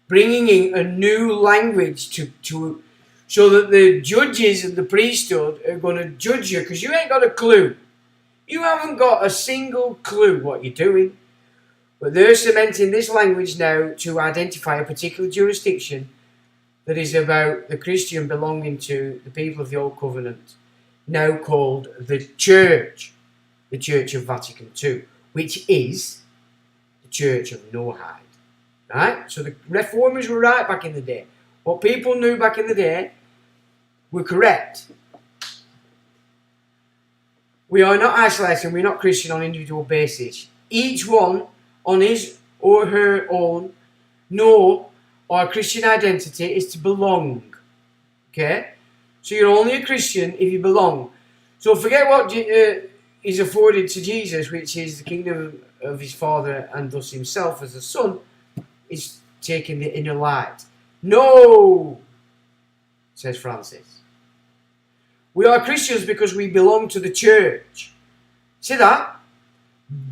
Bringing in a new language to so that the judges and the priesthood are going to judge you because you ain't got a clue. You haven't got a single clue what you're doing. But they're cementing this language now to identify a particular jurisdiction that is about the Christian belonging to the people of the Old Covenant, now called the Church of Vatican II, which is the Church of Noahide. Right? So the Reformers were right back in the day. What people knew back in the day were correct. We are not isolating, we're not Christian on an individual basis. Each one on his or her own know our Christian identity is to belong. Okay? So you're only a Christian if you belong. So forget what is afforded to Jesus, which is the kingdom of his Father and thus himself as the Son, is taking the inner light. No, says Francis. We are Christians because we belong to the church. See that?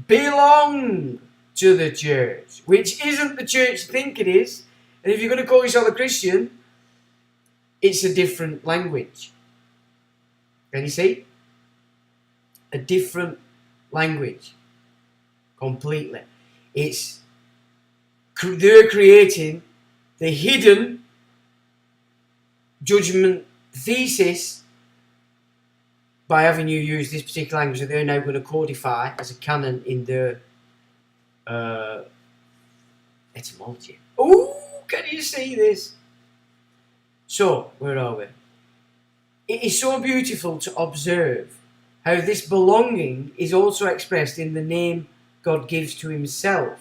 Belong to the church, which isn't the church you think it is. And if you're going to call yourself a Christian, it's a different language. Can you see? A different language. Completely. They're creating the hidden judgment thesis by having you use this particular language that they're now going to codify as a canon in their etymology. Oh, can you see this? So, where are we? It is so beautiful to observe how this belonging is also expressed in the name God gives to himself.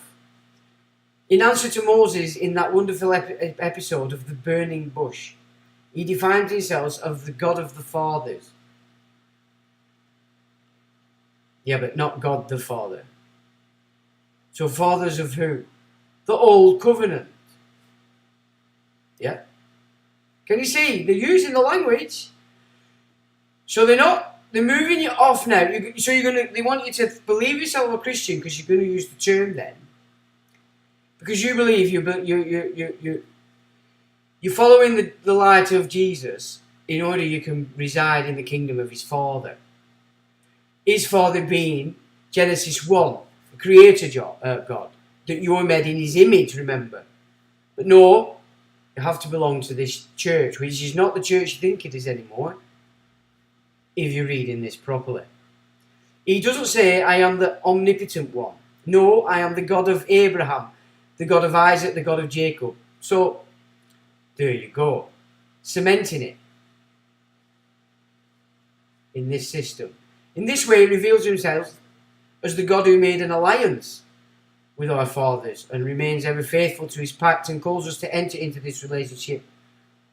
In answer to Moses in that wonderful episode of the burning bush, he defines himself as the God of the fathers. Yeah, but not God the Father. So fathers of who? The Old Covenant. Yeah? Can you see? They're using the language. So they're moving you off now. They want you to believe yourself a Christian because you're going to use the term then. Because you believe you're following the light of Jesus in order you can reside in the kingdom of his Father. His Father being Genesis 1, the Creator God, that you were made in his image, remember. But no, you have to belong to this church, which is not the church you think it is anymore, if you're reading this properly. He doesn't say, I am the omnipotent one. No, I am the God of Abraham, the God of Isaac, the God of Jacob. So, there you go. Cementing it in this system. In this way, he reveals himself as the God who made an alliance with our fathers and remains ever faithful to his pact and calls us to enter into this relationship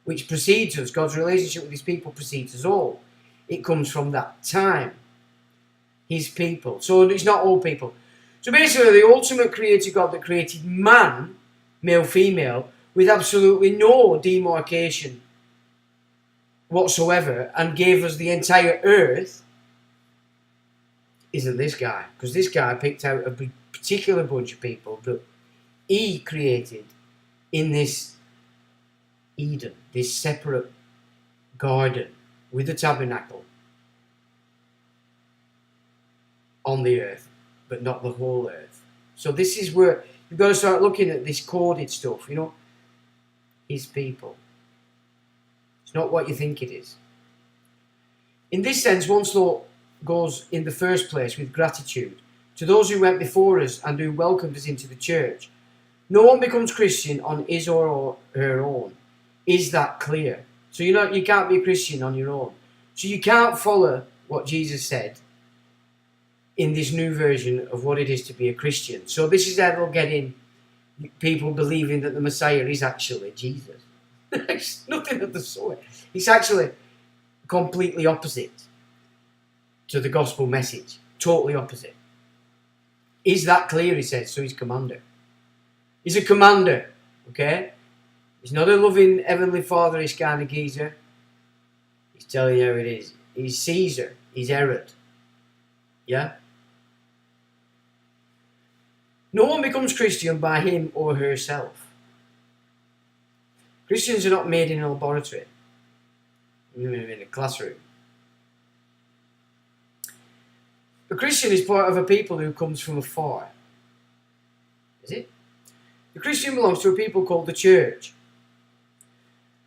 which precedes us. God's relationship with his people precedes us all. It comes from that time. His people. So it's not all people. So basically, the ultimate creator God that created man, male, female, with absolutely no demarcation whatsoever and gave us the entire earth, isn't this guy. Because this guy picked out a particular bunch of people that he created in this Eden, this separate garden with the tabernacle on the earth, but not the whole earth. So this is where you've got to start looking at this coded stuff, his people. It's not what you think it is. In this sense, one's thought goes in the first place with gratitude to those who went before us and who welcomed us into the church. No one becomes Christian on his or her own. Is that clear? So you can't be a Christian on your own. So you can't follow what Jesus said in this new version of what it is to be a Christian. So this is how they'll get in people believing that the Messiah is actually Jesus. It's nothing of the sort. It's actually completely opposite to the gospel message. Totally opposite. Is that clear, he says, so he's commander. He's a commander, okay? He's not a loving heavenly father-ish kind of geezer. He's telling you how it is. He's Caesar. He's Herod. Yeah? No one becomes Christian by him or herself. Christians are not made in a laboratory. In a classroom. A Christian is part of a people who comes from afar. Is it? The Christian belongs to a people called the church.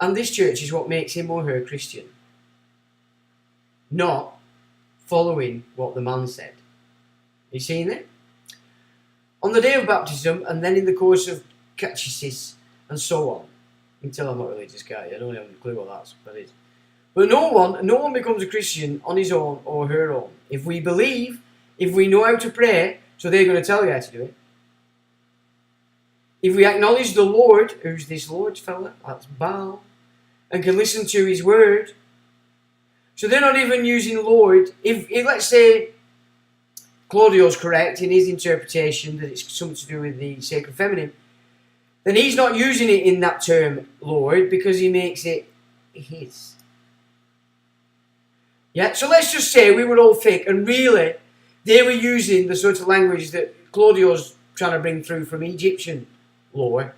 And this church is what makes him or her Christian. Not following what the man said. You seen it? on the day of baptism, and then in the course of catechesis, and so on. You can tell I'm not a religious guy. I don't have a clue what that is. But no one becomes a Christian on his own or her own. If we believe, if we know how to pray, so they're going to tell you how to do it. If we acknowledge the Lord, who's this Lord fella? That's Baal, and can listen to his word. So they're not even using Lord. If let's say Claudio's correct in his interpretation that it's something to do with the sacred feminine, then he's not using it in that term, Lord, because he makes it his. Yeah, so let's just say we were all fake, and really they were using the sort of language that Claudio's trying to bring through from Egyptian law.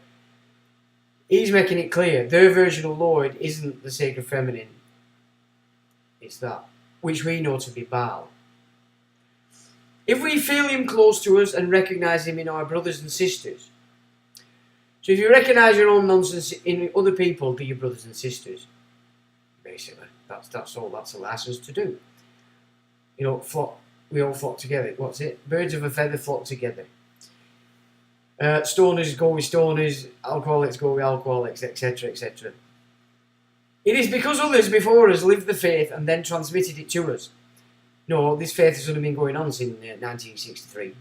He's making it clear their version of Lord isn't the sacred feminine, it's that, which we know to be Baal. If we feel him close to us and recognise him in our brothers and sisters, so if you recognise your own nonsense in other people, they're your brothers and sisters, basically. That's all. That's a license to do. You know, we all flock together. What's it? Birds of a feather flock together. Stoners go with stoners. Alcoholics go with alcoholics, etc., etc. It is because others before us lived the faith and then transmitted it to us. No, this faith has only been going on since 1963,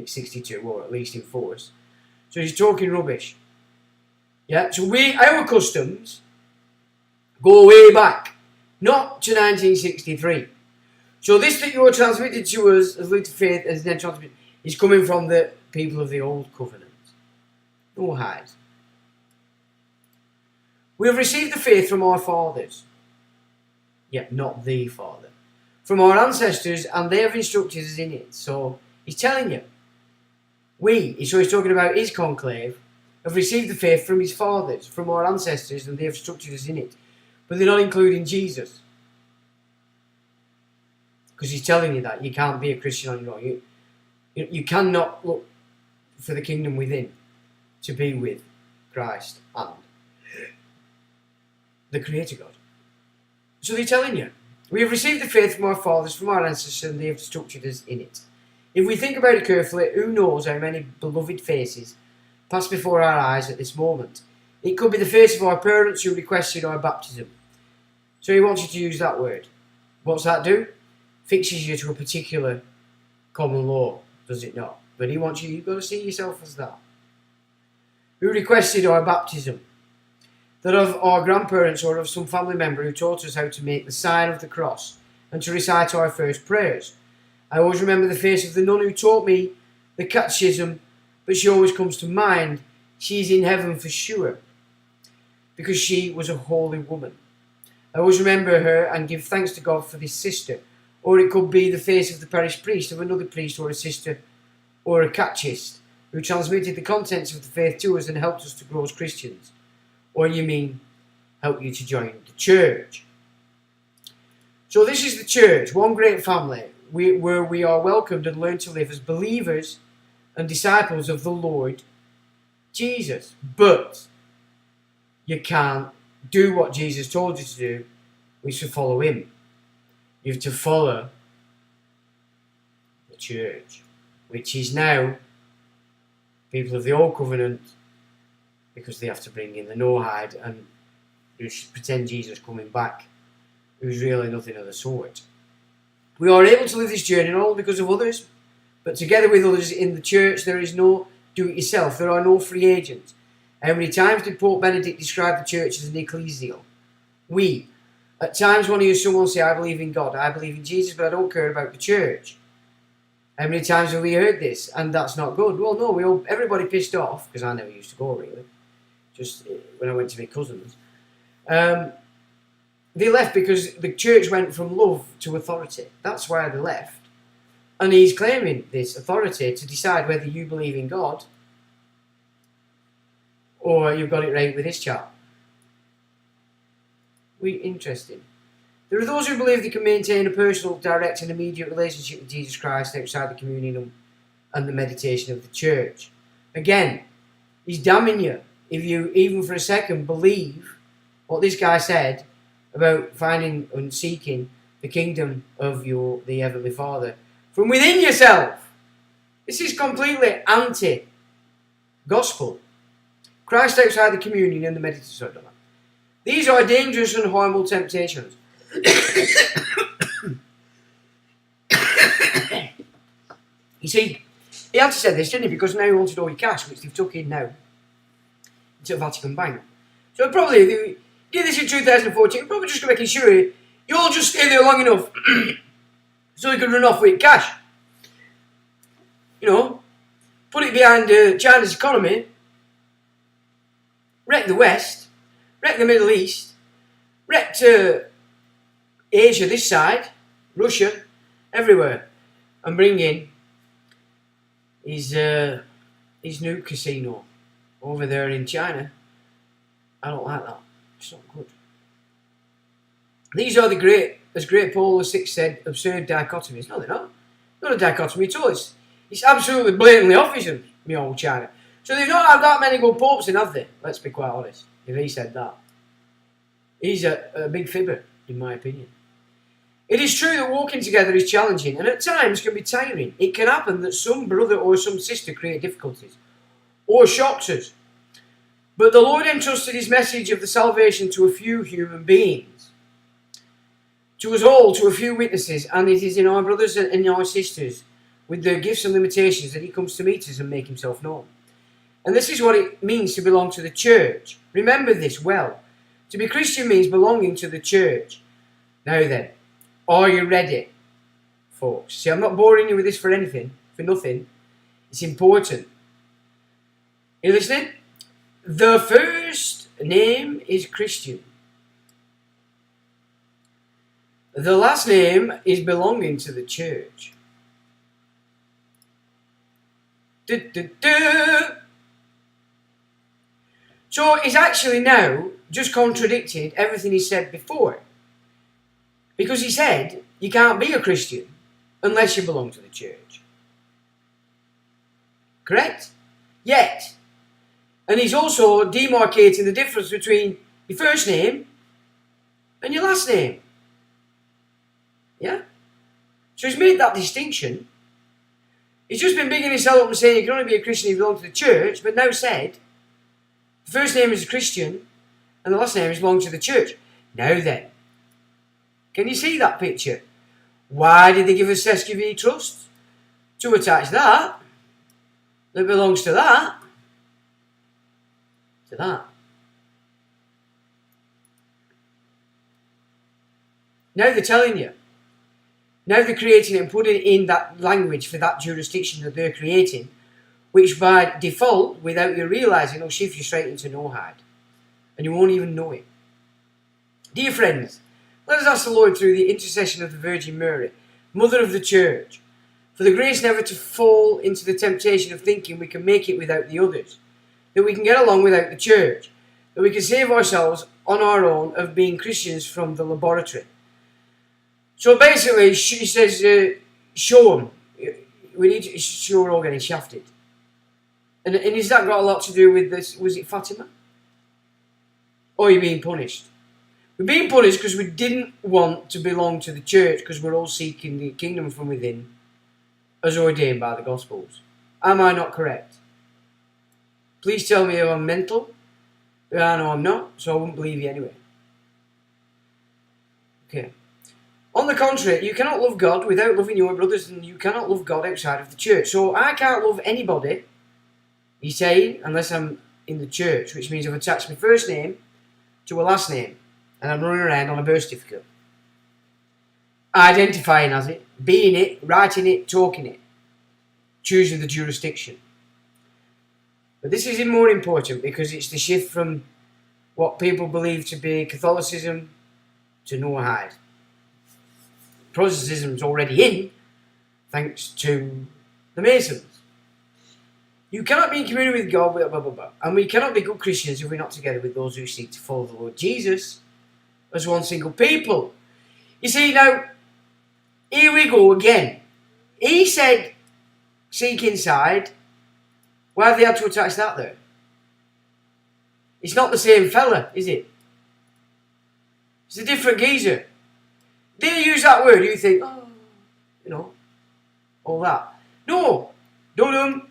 62, or at least in force. So he's talking rubbish. Yeah. So our customs go way back. Not to 1963. So this that you are transmitted to us as lived faith as then transmitted is coming from the people of the old covenant. No hide. We have received the faith from our fathers. Yet not the Father. From our ancestors, and they have instructed us in it. So he's telling you. So he's talking about his conclave, have received the faith from his fathers, from our ancestors, and they have instructed us in it. But they're not including Jesus. Because he's telling you that. You can't be a Christian on your own. You cannot look for the kingdom within to be with Christ and the Creator God. So they're telling you, we have received the faith from our fathers, from our ancestors, and they have instructed us in it. If we think about it carefully, who knows how many beloved faces pass before our eyes at this moment? It could be the face of our parents who requested our baptism. So he wants you to use that word. What's that do? Fixes you to a particular common law, does it not? But he wants you've got to see yourself as that. Who requested our baptism? That of our grandparents or of some family member who taught us how to make the sign of the cross and to recite our first prayers. I always remember the face of the nun who taught me the catechism, but she always comes to mind. She's in heaven for sure, because she was a holy woman. I always remember her and give thanks to God for this sister. Or it could be the face of the parish priest, of another priest or a sister or a catechist who transmitted the contents of the faith to us and helped us to grow as Christians. Or you mean help you to join the church. So this is the church, one great family, where we are welcomed and learn to live as believers and disciples of the Lord Jesus. But you can't do what Jesus told you to do, which is to follow him. You have to follow the church, which is now people of the old covenant, because they have to bring in the no-hide and just pretend Jesus coming back, who's really nothing of the sort. We are able to live this journey not only because of others, but together with others in the church. There is no do-it-yourself. There are no free agents. How many times did Pope Benedict describe the church as an ecclesial? At times when you hear someone say, I believe in God, I believe in Jesus, but I don't care about the church. How many times have we heard this? And that's not good. Well, no, everybody pissed off, because I never used to go really, just when I went to my cousins. They left because the church went from love to authority. That's why they left. And he's claiming this authority to decide whether you believe in God or you've got it right with this chap. Interesting. There are those who believe they can maintain a personal, direct and immediate relationship with Jesus Christ outside the communion and the meditation of the church. Again, he's damning you if you, even for a second, believe what this guy said about finding and seeking the kingdom of the Heavenly Father from within yourself. This is completely anti-gospel. Christ outside the communion and the meditation. These are dangerous and harmful temptations. You see, he had to say this, didn't he? Because now he wanted all your cash, which they've took in now into the Vatican Bank. So probably, if they did this in 2014, probably just making sure you all just stay there long enough so you can run off with cash. You know, put it behind China's economy, wreck the West, wreck the Middle East, wreck Asia this side, Russia, everywhere, and bring in his new casino over there in China. I don't like that. It's not good. These are the great, as Great Paul VI said, absurd dichotomies. No, they're not. Not a dichotomy at all. It's absolutely blatantly opposite, me old China. So they've not had that many good popes in, have they? Let's be quite honest. If he said that. He's a big fibber, in my opinion. It is true that walking together is challenging and at times can be tiring. It can happen that some brother or some sister create difficulties or shocks us. But the Lord entrusted his message of the salvation to a few human beings. To us all, to a few witnesses, and it is in our brothers and in our sisters with their gifts and limitations that he comes to meet us and make himself known. And this is what it means to belong to the church. Remember this well. To be Christian means belonging to the church. Now then, are you ready, folks? See, I'm not boring you with this for anything, for nothing. It's important. Are you listening? The first name is Christian. The last name is belonging to the church. So he's actually now just contradicted everything he said before. Because he said you can't be a Christian unless you belong to the church. Correct? Yet. And he's also demarcating the difference between your first name and your last name. Yeah? So he's made that distinction. He's just been bigging himself up and saying you can only be a Christian if you belong to the church, but now said the first name is a Christian and the last name is belong to the church. Now then, can you see that picture? Why did they give us SQV Trust? To attach that belongs to that, to that. Now they're telling you. Now they're creating it and putting it in that language for that jurisdiction that they're creating, which by default, without you realising, will shift you straight into no-hide. And you won't even know it. Dear friends, let us ask the Lord through the intercession of the Virgin Mary, Mother of the Church, for the grace never to fall into the temptation of thinking we can make it without the others, that we can get along without the church, that we can save ourselves on our own of being Christians from the laboratory. So basically, she says, show them. We need to show we're all getting shafted. And has that got a lot to do with this? Was it Fatima? Or are you being punished? We're being punished because we didn't want to belong to the church because we're all seeking the kingdom from within as ordained by the Gospels. Am I not correct? Please tell me if I'm mental. I know I'm not, so I wouldn't believe you anyway. Okay. On the contrary, you cannot love God without loving your brothers, and you cannot love God outside of the church. So I can't love anybody, he's saying, unless I'm in the church, which means I've attached my first name to a last name, and I'm running around on a birth certificate. Identifying as it, being it, writing it, talking it, choosing the jurisdiction. But this is more important because it's the shift from what people believe to be Catholicism to no-hide. Protestantism's already in, thanks to the Masons. You cannot be in communion with God, blah, blah, blah, blah. And we cannot be good Christians if we're not together with those who seek to follow the Lord Jesus as one single people. You see, now, here we go again. He said, seek inside. Why have they had to attach that there? It's not the same fella, is it? It's a different geezer. They use that word, you think, oh, you know, all that. No, Dum.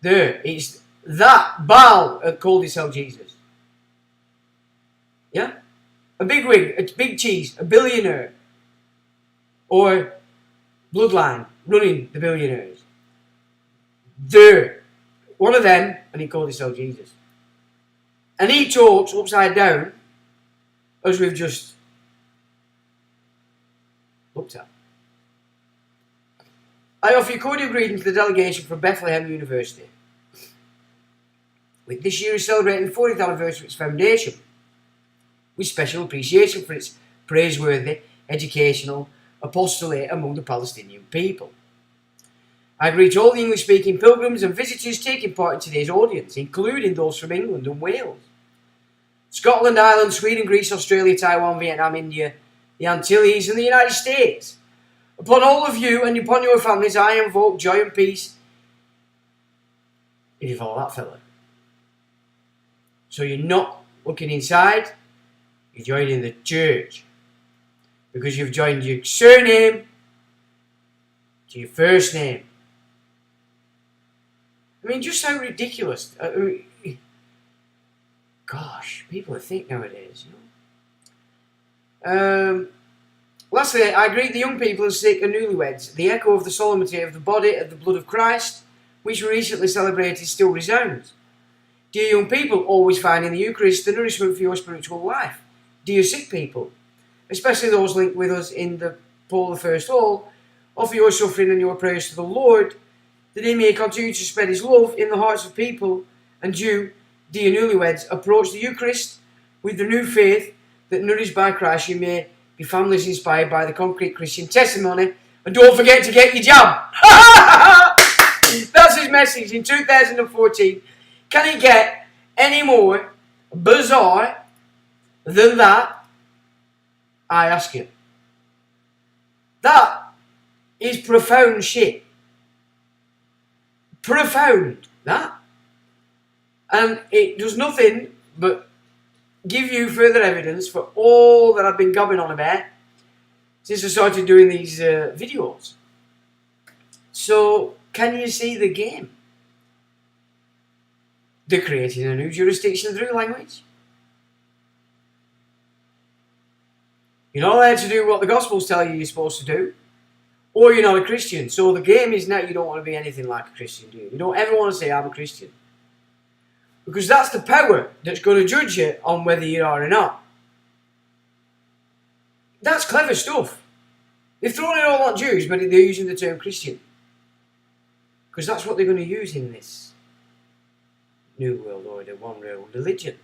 There. It's that Baal called himself Jesus. Yeah? A bigwig, a big cheese, a billionaire. Or bloodline running the billionaires. There. One of them, and he called himself Jesus. And he talks upside down, as we've just looked at. I offer you cordial greetings to the delegation from Bethlehem University, which this year is celebrating the 40th anniversary of its foundation, with special appreciation for its praiseworthy educational apostolate among the Palestinian people. I greet all the English-speaking pilgrims and visitors taking part in today's audience, including those from England and Wales, Scotland, Ireland, Sweden, Greece, Australia, Taiwan, Vietnam, India, the Antilles, and the United States. Upon all of you and upon your families, I invoke joy and peace. If you follow that fella. So you're not looking inside, you're joining the church. Because you've joined your surname to your first name. I mean, just how ridiculous. Gosh, people are thick nowadays, you know. Lastly, I greet the young people and sick and newlyweds. The echo of the solemnity of the body and the blood of Christ, which we recently celebrated, still resounds. Dear young people, always find in the Eucharist the nourishment for your spiritual life. Dear sick people, especially those linked with us in the Paul I Hall, offer your suffering and your prayers to the Lord, that He may continue to spread His love in the hearts of people, and you, dear newlyweds, approach the Eucharist with the new faith that, nourished by Christ, you may be families inspired by the concrete Christian testimony, and don't forget to get your jab. That's his message in 2014. Can it get any more bizarre than that? I ask you. That is profound shit. Profound, that. And it does nothing but give you further evidence for all that I've been gobbing on about since I started doing these videos. So, can you see the game? They're creating a new jurisdiction through language. You're not allowed to do what the Gospels tell you you're supposed to do, or you're not a Christian. So the game is now you don't want to be anything like a Christian, do you? You don't ever want to say, I'm a Christian. Because that's the power that's going to judge you on whether you are or not. That's clever stuff. They've thrown it all on Jews, but they're using the term Christian. Because that's what they're going to use in this New World Order, one world religion.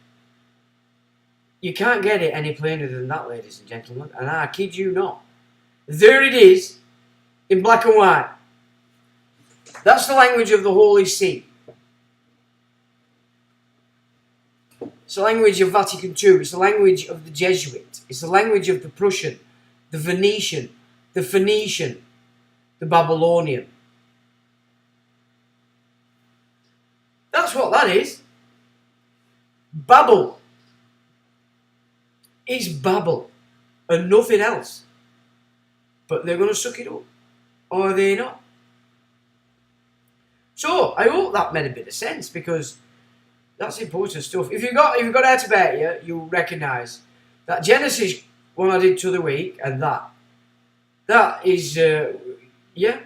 You can't get it any plainer than that, ladies and gentlemen. And I kid you not. There it is, in black and white. That's the language of the Holy See. It's the language of Vatican II. It's the language of the Jesuit. It's the language of the Prussian, the Venetian, the Phoenician, the Babylonian. That's what that is. Babel. It's Babel and nothing else. But they're going to suck it up. Or are they not? So, I hope that made a bit of sense, because that's important stuff. If you've got out about you, you'll recognise that Genesis one I did the other week, and that is, yeah.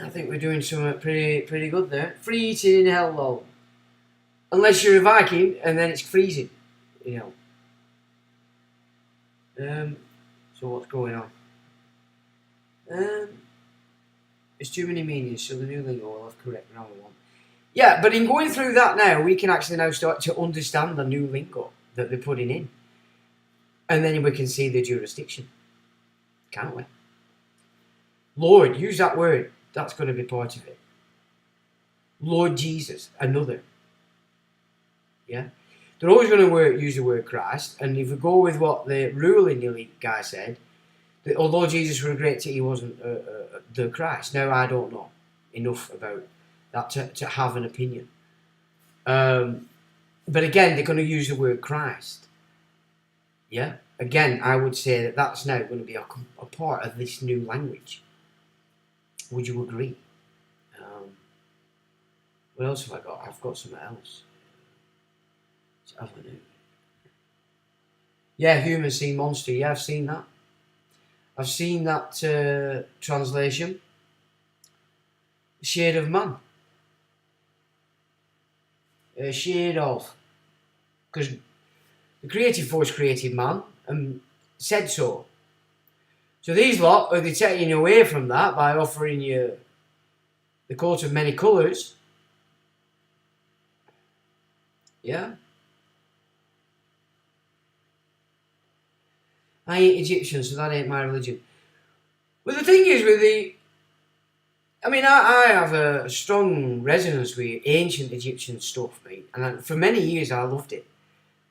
I think we're doing something pretty good there. Free eating in hell, lol. Unless you're a Viking, and then it's freezing, you know. So what's going on? There's too many meanings, so the new lingo will have correct grammar one. Yeah, but in going through that now, we can actually now start to understand the new lingo that they're putting in. And then we can see the jurisdiction. Can't we? Lord, use that word. That's going to be part of it. Lord Jesus, another. Yeah? They're always going to use the word Christ. And if we go with what the ruling elite guy said, that although Jesus was a great teacher, he wasn't the Christ. Now, I don't know enough about that to have an opinion. But again, they're going to use the word Christ. Yeah? Again, I would say that that's now going to be a part of this new language. Would you agree? What else have I got? I've got something else. Yeah, Human Seen Monster. Yeah, I've seen that. I've seen that translation. Shade of Man. Shade of. Because the creative force created man and said so. So these lot are they taking you away from that by offering you the coat of many colours. Yeah. I ain't Egyptian, so that ain't my religion. But the thing is with the... I mean, I have a strong resonance with ancient Egyptian stuff, mate. And for many years I loved it.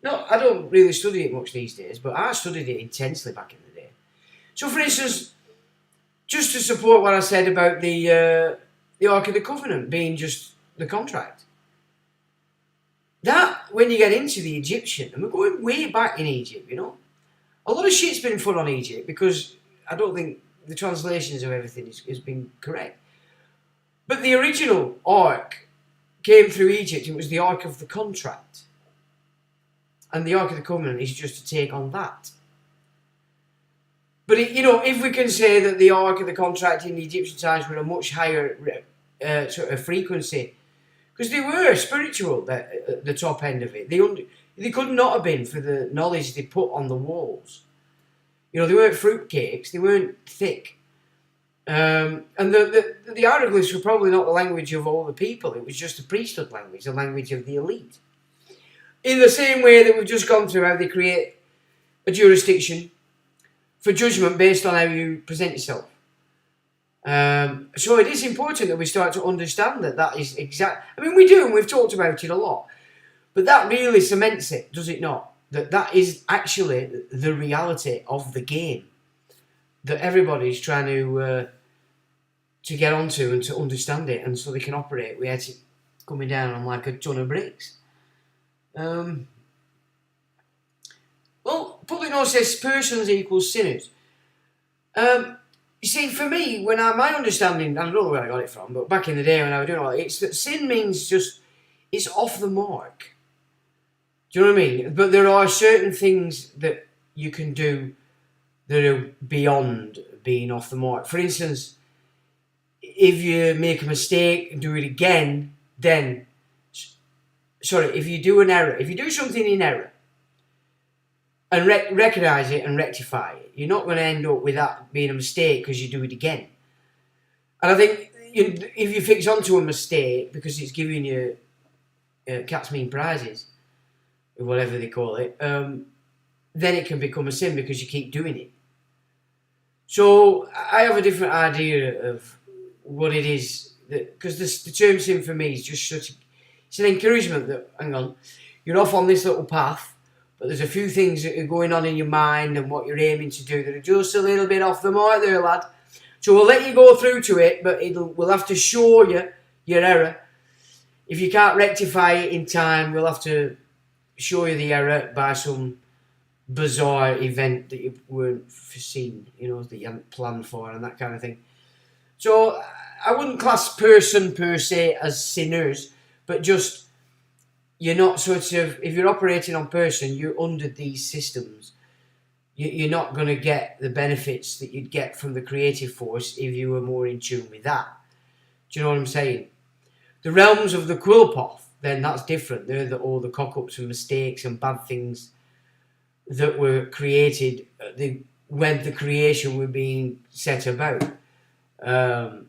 No, I don't really study it much these days, but I studied it intensely back in the day. So for instance, just to support what I said about the Ark of the Covenant being just the contract. That, when you get into the Egyptian, and we're going way back in Egypt, you know. A lot of shit's been put on Egypt because I don't think the translations of everything has been correct. But the original Ark came through Egypt. It was the Ark of the Contract. And the Ark of the Covenant is just a take on that. But, if we can say that the Ark of the Contract in the Egyptian times were a much higher sort of frequency, because they were spiritual at the top end of it. They could not have been for the knowledge they put on the walls. They weren't fruitcakes, they weren't thick. And the hieroglyphs were probably not the language of all the people, it was just a priesthood language, the language of the elite. In the same way that we've just gone through how they create a jurisdiction for judgment based on how you present yourself. So it is important that we start to understand that is exact. I mean, we do, and we've talked about it a lot. But that really cements it, does it not? That is actually the reality of the game that everybody's trying to get onto and to understand it, and so they can operate without it coming down on like a ton of bricks. Well, Public says persons equals sinners. You see, for me, my understanding, I don't know where I got it from, but back in the day when I was doing all that, it's that sin means just, it's off the mark. Do you know what I mean? But there are certain things that you can do that are beyond being off the mark. For instance, if you make a mistake and do it again, then, if you do an error, if you do something in error, and recognise it and rectify it, you're not going to end up with that being a mistake because you do it again. And I think if you fix onto a mistake because it's giving you cat's mean prizes, or whatever they call it, then it can become a sin because you keep doing it. So I have a different idea of what it is, because the term sin for me is just it's an encouragement that, hang on, you're off on this little path, but there's a few things that are going on in your mind and what you're aiming to do that are just a little bit off the mark there, lad. So we'll let you go through to it, but we'll have to show you your error. If you can't rectify it in time, we'll have to show you the error by some bizarre event that you weren't foreseen, that you hadn't planned for and that kind of thing. So I wouldn't class person per se as sinners, but just... You're not if you're operating on person, you're under these systems. You're not going to get the benefits that you'd get from the creative force if you were more in tune with that. Do you know what I'm saying? The realms of the Quillpoth, then that's different. They're all the cock-ups and mistakes and bad things that were created when the creation were being set about. And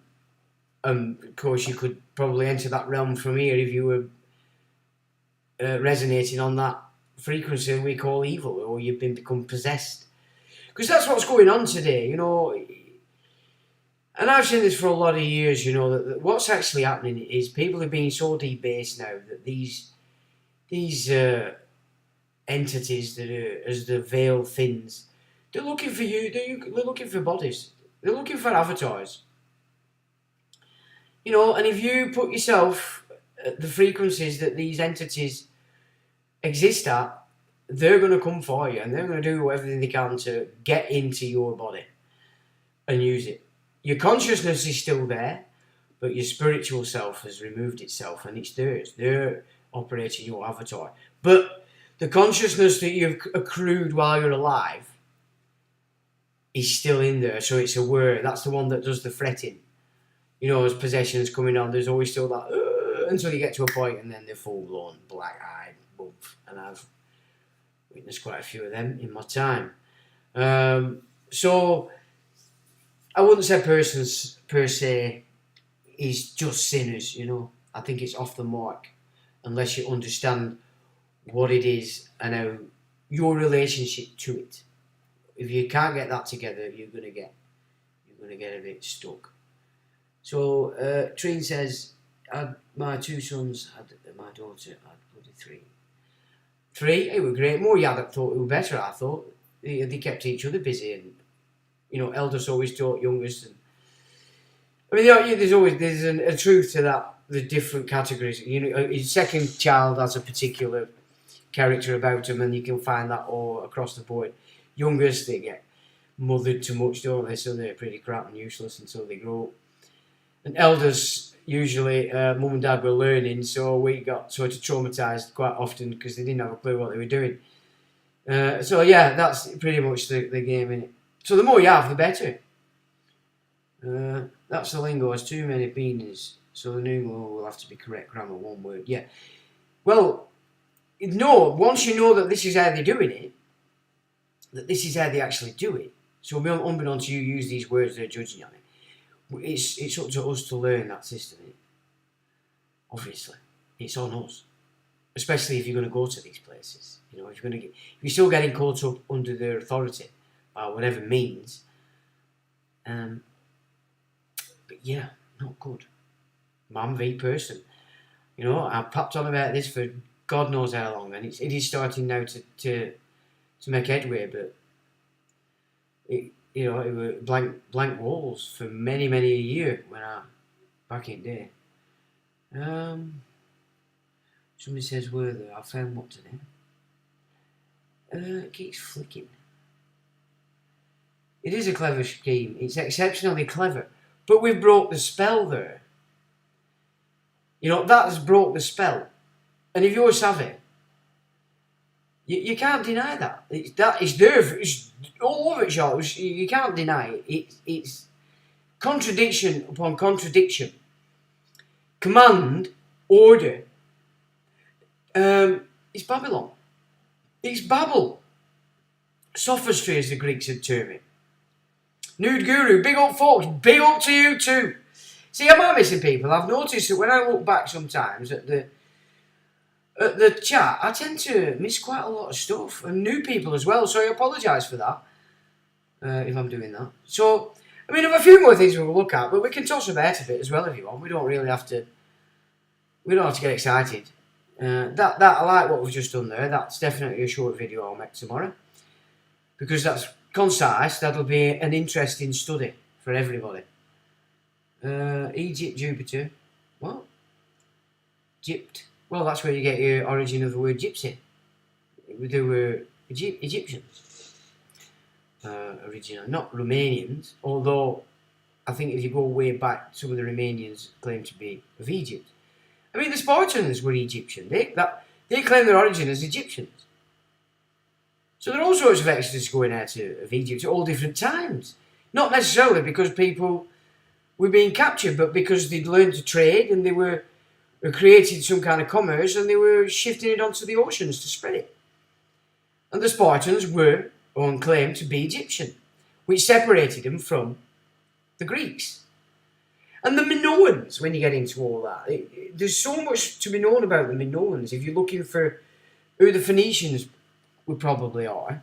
of course, you could probably enter that realm from here if you were resonating on that frequency we call evil, or you've become possessed, because that's what's going on today, and I've seen this for a lot of years, that what's actually happening is people are being so debased now that these entities that are, as the veil thins, they're looking for you, they're looking for bodies, they're looking for avatars, and if you put yourself at the frequencies that these entities exist at, they're going to come for you and they're going to do everything they can to get into your body and use it. Your consciousness is still there, but your spiritual self has removed itself, and it's theirs. They're operating your avatar. But the consciousness that you've accrued while you're alive is still in there, so it's aware. That's the one that does the fretting. You know, as possession's coming on, there's always still that, until you get to a point, and then they're full-blown, black-eyed, boof. And I've witnessed quite a few of them in my time. So, I wouldn't say persons, per se, is just sinners, you know. I think it's off the mark, unless you understand what it is and how your relationship to it. If you can't get that together, you're gonna get a bit stuck. So Trine says, my two sons had my daughter had bloody three. It were great. More Yadok thought it were better. I thought they kept each other busy, and you know, eldest always taught youngest. And I mean, there's a truth to that. The different categories. You know, his second child has a particular character about him, and you can find that all across the board. Youngest, they get mothered too much, don't they? So they're pretty crap and useless until they grow up. And elders, usually, mum and dad were learning, so we got sort of traumatised quite often because they didn't have a clue what they were doing. So yeah, that's pretty much the game, innit? So the more you have, the better. That's the lingo. Has too many meanings, so the new law will have to be correct grammar, one word. Yeah. Well, no. Once you know that this is how they're doing it, that this is how they actually do it. So unbeknownst to you, use these words they're judging on it. It's up to us to learn that system. Obviously, it's on us, especially if you're going to go to these places. You know, if you're still getting caught up under their authority by whatever means. But yeah, not good. Man v person. You know, I've papped on about this for God knows how long, and it is starting now to make headway, but it were blank walls for many a year when back in day. Somebody says were there. I found what today. It keeps flicking. It is a clever scheme. It's exceptionally clever, but we've broke the spell there. You know, that has broke the spell, and if you're savvy, you can't deny that. That is there. It's all over it, Charles. You can't deny it. It's contradiction upon contradiction. Command, order. It's Babylon. It's Babel. Sophistry, as the Greeks had termed it. Nude Guru, big up folks. Big up to you too. See, am I missing people? I've noticed that when I look back sometimes at the chat, I tend to miss quite a lot of stuff, and new people as well, so I apologise for that, if I'm doing that. So, I mean, I have a few more things we'll look at, but we can toss about a bit as well if you want. We don't have to get excited. That I like what we've just done there. That's definitely a short video I'll make tomorrow, because that's concise. That'll be an interesting study for everybody. Egypt, Jupiter. What? Egypt. Well, that's where you get your origin of the word gypsy. They were Egyptians. Originally, not Romanians, although I think if you go way back, some of the Romanians claim to be of Egypt. I mean, the Spartans were Egyptian. They claim their origin as Egyptians. So there are all sorts of exodus going out of Egypt at all different times. Not necessarily because people were being captured, but because they'd learned to trade and they were created some kind of commerce and they were shifting it onto the oceans to spread it. And the Spartans were on claim to be Egyptian, which separated them from the Greeks. And the Minoans, when you get into all that, there's so much to be known about the Minoans. If you're looking for who the Phoenicians we probably are.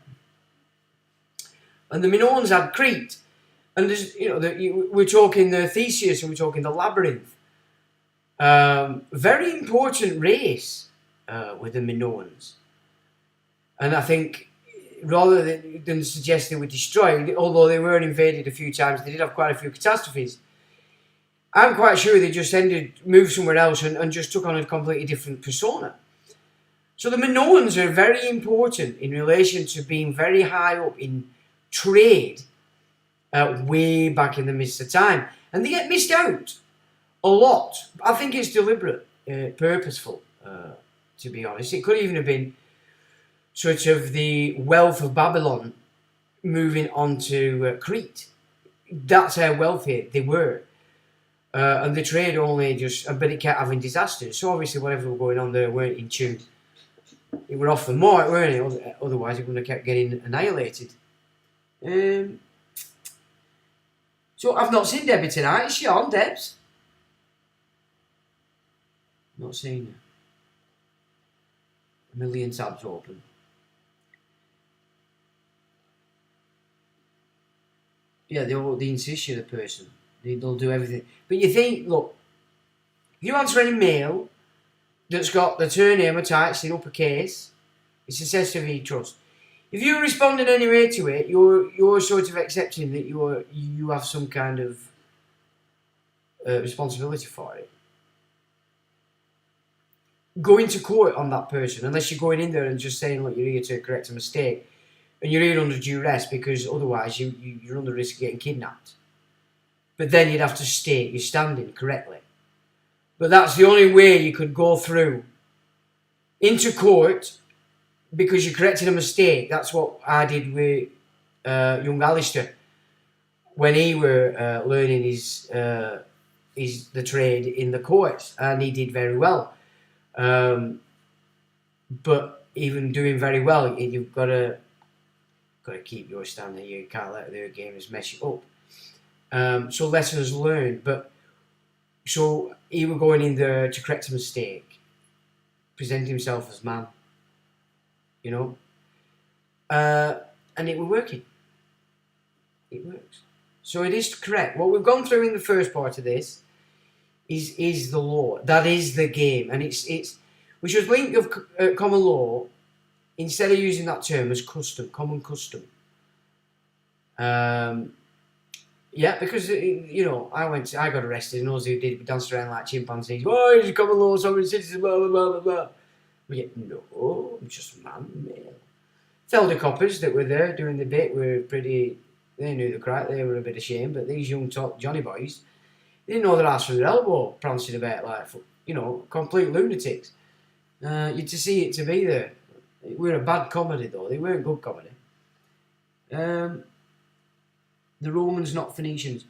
And the Minoans had Crete. And there's, we're talking the Theseus and we're talking the Labyrinth. Very important race with the Minoans. And I think rather than suggest they were destroyed, although they were invaded a few times, they did have quite a few catastrophes. I'm quite sure they just moved somewhere else and just took on a completely different persona. So the Minoans are very important in relation to being very high up in trade way back in the midst of time. And they get missed out a lot. I think it's deliberate, purposeful, to be honest. It could even have been sort of the wealth of Babylon moving on to Crete. That's how wealthy they were. And the trade only but it kept having disasters. So obviously whatever were going on there weren't in tune. It were off the mark, weren't it? Otherwise it would have kept getting annihilated. So I've not seen Debbie tonight. Is she on, Debs? Not seen her. A million tabs open. Yeah, they insist you're the person. They'll do everything. But you think, look, if you answer any mail that's got the surname attached in uppercase, it's assessed of your trust. If you respond in any way to it, you're sort of accepting that you have some kind of responsibility for it. Going to court on that person, unless you're going in there and just saying, look, you're here to correct a mistake, and you're here under duress because otherwise you're under risk of getting kidnapped. But then you'd have to state you're standing correctly. But that's the only way you could go through into court because you corrected a mistake. That's what I did with young Alistair when he were learning the trade in the courts, and he did very well. But even doing very well, you've got to keep your stand there. You can't let their gamers mess you up. So lessons learned. But so he was going in there to correct a mistake, present himself as man, you know, and it was working. It works. So it is correct. What we've gone through in the first part of this is the law. That is the game, and it's we should think of common law instead of using that term as custom, common custom. Yeah, because you know, I got arrested, and all who did danced around like chimpanzees. Oh, he's a common law sovereign citizen, blah blah blah blah blah. But yet, no, I'm just man, male. Felder coppers that were there doing the bit were pretty. They knew the crack. They were a bit ashamed, but these young top Johnny boys, they didn't know their ass from their elbow, prancing about like, you know, complete lunatics. You'd to see it to be there. It were a bad comedy though. They weren't good comedy. The Romans, not Phoenicians.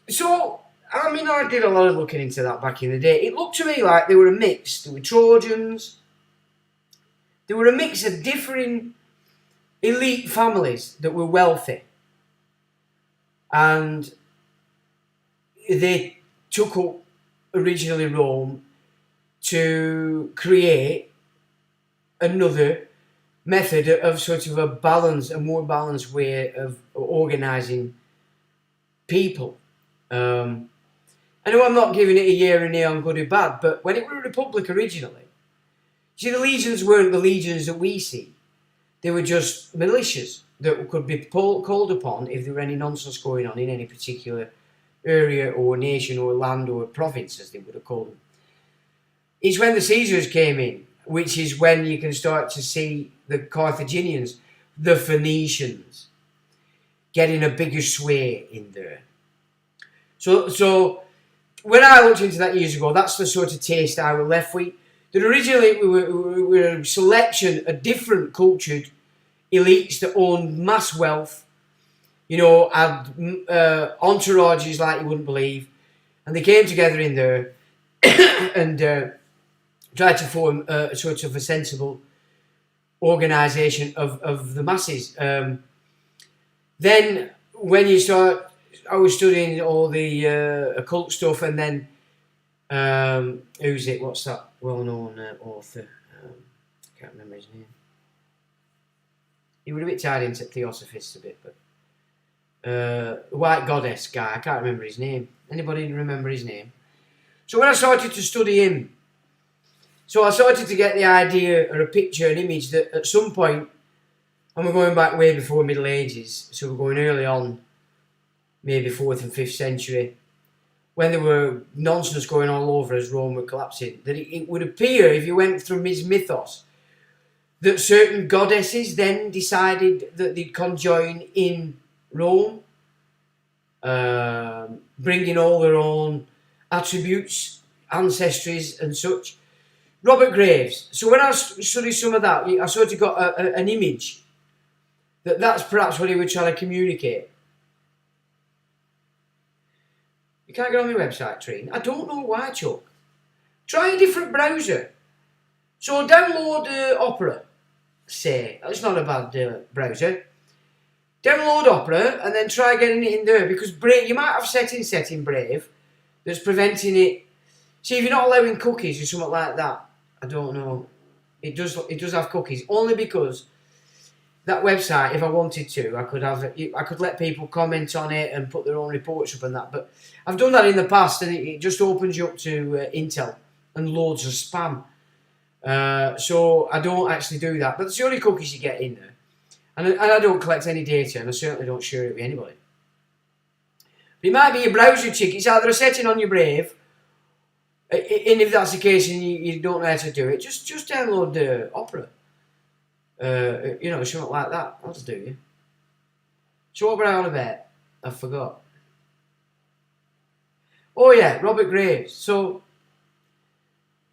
So, I mean, I did a lot of looking into that back in the day. It looked to me like they were a mix. There were Trojans. There were a mix of differing elite families that were wealthy. And they took up originally Rome to create another method of sort of a more balanced way of organising people. I know I'm not giving it a year and year on good or bad, but when it was a republic originally, see, the legions weren't the legions that we see. They were just militias that could be called upon if there were any nonsense going on in any particular area or nation or land or province, as they would have called them. It's when the Caesars came in, which is when you can start to see the Carthaginians, the Phoenicians, getting a bigger sway in there. So when I looked into that years ago, that's the sort of taste I was left with. That originally we were a selection of different cultured elites that owned mass wealth, you know, had entourages like you wouldn't believe, and they came together in there and tried to form a sort of a sensible organisation of the masses. Then when you start, I was studying all the occult stuff, and then who's it? What's that well-known author? I can't remember his name. He was a bit tied into Theosophists a bit, but the White Goddess guy, I can't remember his name. Anybody remember his name? So when I started to study him, so I started to get the idea or a picture, an image that at some point, and we're going back way before Middle Ages, so we're going early on, maybe 4th and 5th century, when there were nonsense going all over as Rome were collapsing, that it would appear, if you went through his mythos, that certain goddesses then decided that they'd conjoin in Rome, bringing all their own attributes, ancestries and such. Robert Graves. So when I studied some of that, I sort of got an image that's perhaps what he was trying to communicate. You can't get on my website, Treen. I don't know why, Chuck. Try a different browser. So download Opera, say. That's not a bad browser. Download Opera and then try getting it in there, because Brave, you might have settings set in Brave that's preventing it. See, if you're not allowing cookies or something like that, I don't know. It does have cookies, only because that website, if I wanted to, I could let people comment on it and put their own reports up and that. But I've done that in the past, and it just opens you up to Intel and loads of spam. So I don't actually do that. But it's the only cookies you get in there, and I don't collect any data, and I certainly don't share it with anybody. But it might be your browser chick. It's either a setting on your Brave, and if that's the case and you don't know how to do it, just download the Opera. Something like that. That'll do you. So what were I on about? I forgot. Oh yeah, Robert Graves. So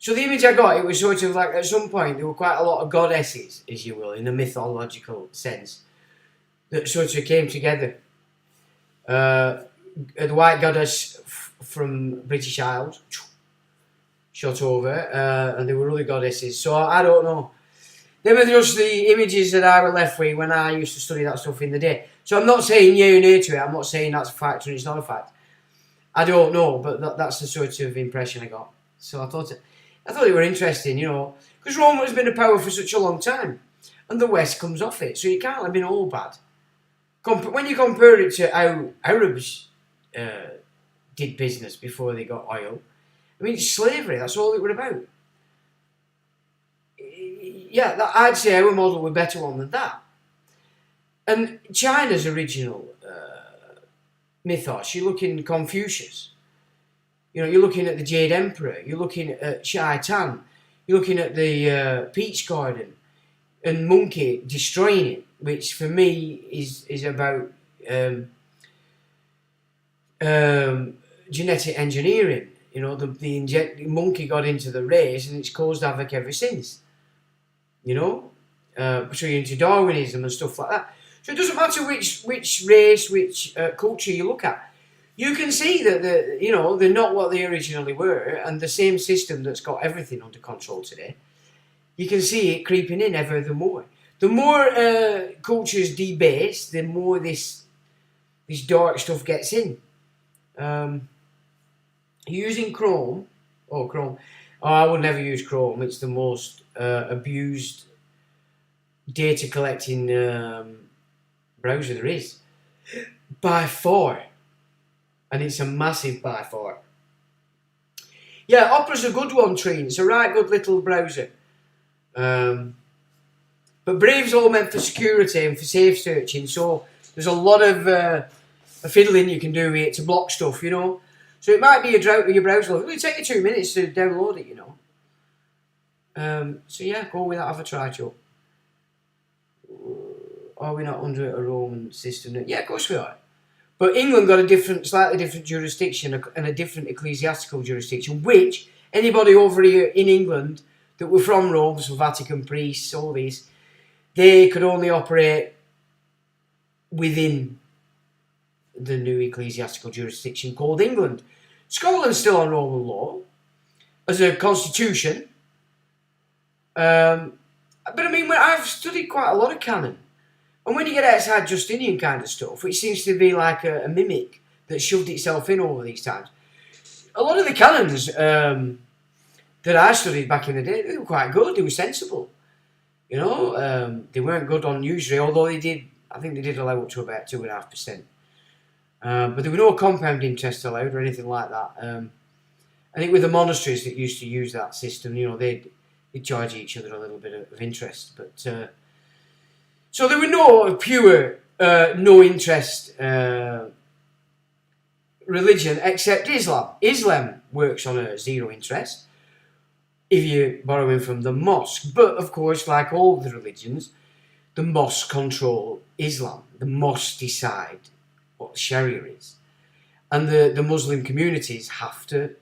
the image I got, it was sort of like, at some point there were quite a lot of goddesses, as you will, in a mythological sense, that sort of came together. The white goddess from British Isles shot over, and there were other goddesses. So I don't know. They were just the images that I were left with when I used to study that stuff in the day. So I'm not saying yeah or nay to it. I'm not saying that's a fact and it's not a fact. I don't know, but that's the sort of impression I got. So I thought it were interesting, because Rome has been a power for such a long time, and the West comes off it, so it can't have been all bad. When you compare it to how Arabs did business before they got oil, I mean, it's slavery. That's all it were about. Yeah, I'd say our model were better one than that. And China's original mythos, you're looking at Confucius. You're looking at the Jade Emperor. You're looking at Shai Tan. You're looking at the Peach Garden and Monkey destroying it, which for me is about genetic engineering. The monkey got into the race and it's caused havoc ever since. So you're into Darwinism and stuff like that. So it doesn't matter which race, which culture you look at. You can see that they're not what they originally were, and the same system that's got everything under control today. You can see it creeping in ever the more. The more cultures debase, the more this dark stuff gets in. Using Chrome. Oh, I would never use Chrome. It's the most abused data collecting browser there is, by far. And it's a massive by far. Yeah, Opera's a good one, Treen. It's a right good little browser. But Brave's all meant for security and for safe searching, so there's a lot of fiddling you can do with it to block stuff, So it might be a drought with your browser. It'll take you 2 minutes to download it, So yeah, go with that, have a try, Joe. Are we not under a Roman system? Yeah, of course we are. But England got a slightly different jurisdiction and a different ecclesiastical jurisdiction, which anybody over here in England that were from Rome, so Vatican priests, all these, they could only operate within the new ecclesiastical jurisdiction called England. Scotland's still on Roman law as a constitution. But I mean, I've studied quite a lot of canon. And when you get outside Justinian kind of stuff, which seems to be like a mimic that shoved itself in over these times, a lot of the canons that I studied back in the day, they were quite good, they were sensible. They weren't good on usury, although I think they did allow up to about 2.5%. But there were no compound interest allowed or anything like that. I think with the monasteries that used to use that system, they'd charge each other a little bit of interest, but... So there were no pure, no interest religion except Islam. Islam works on a zero interest if you're borrowing from the mosque. But of course, like all the religions, the mosque control Islam. The mosque decide what Sharia is. And the Muslim communities have to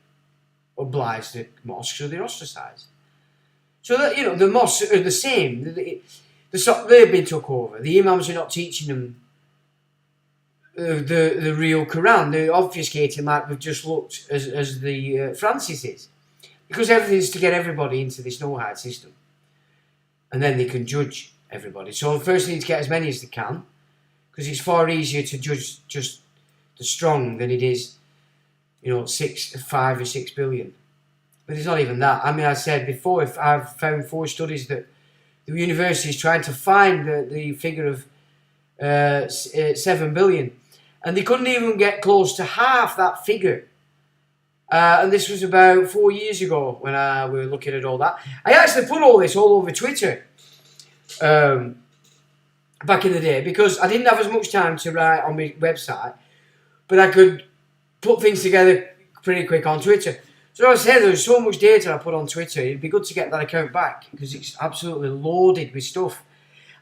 oblige the mosques or they're ostracised. So that, the mosques are the same. They've been took over. The imams are not teaching them the real Quran. They're obfuscating like we've just looked as the Francis is. Because everything's to get everybody into this no-hide system. And then they can judge everybody. So first they need to get as many as they can. Because it's far easier to judge just the strong than it is, 5 or 6 billion. But it's not even that. I mean, I said before, if I've found 4 studies that the university is trying to find the figure of 7 billion. And they couldn't even get close to half that figure. And this was about 4 years ago when we were looking at all that. I actually put all this all over Twitter back in the day because I didn't have as much time to write on my website, but I could put things together pretty quick on Twitter. So I said there's so much data I put on Twitter, it'd be good to get that account back because it's absolutely loaded with stuff.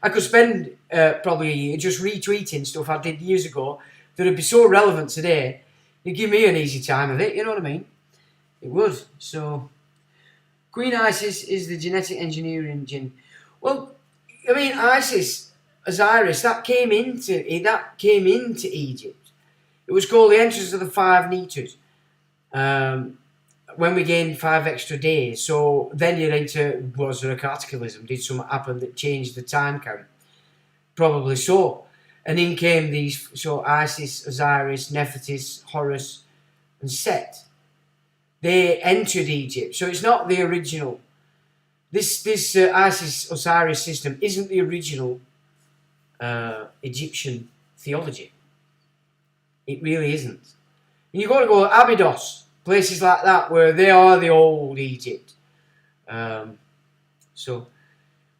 I could spend probably a year just retweeting stuff I did years ago that would be so relevant today. It'd give me an easy time of it, you know what I mean? It would. So, Queen Isis is the genetic engineering jinn. Well, I mean, Isis, Osiris, that came into Egypt. It was called the entrance of the 5 Neters. When we gained 5 extra days. So then you're into, was there a cataclysm? Did something happen that changed the time count? Probably so. And in came these, so Isis, Osiris, Nephthys, Horus, and Set. They entered Egypt. So it's not the original. This Isis-Osiris system isn't the original Egyptian theology. It really isn't. And you've got to go to Abydos, places like that, where they are the old Egypt. Well,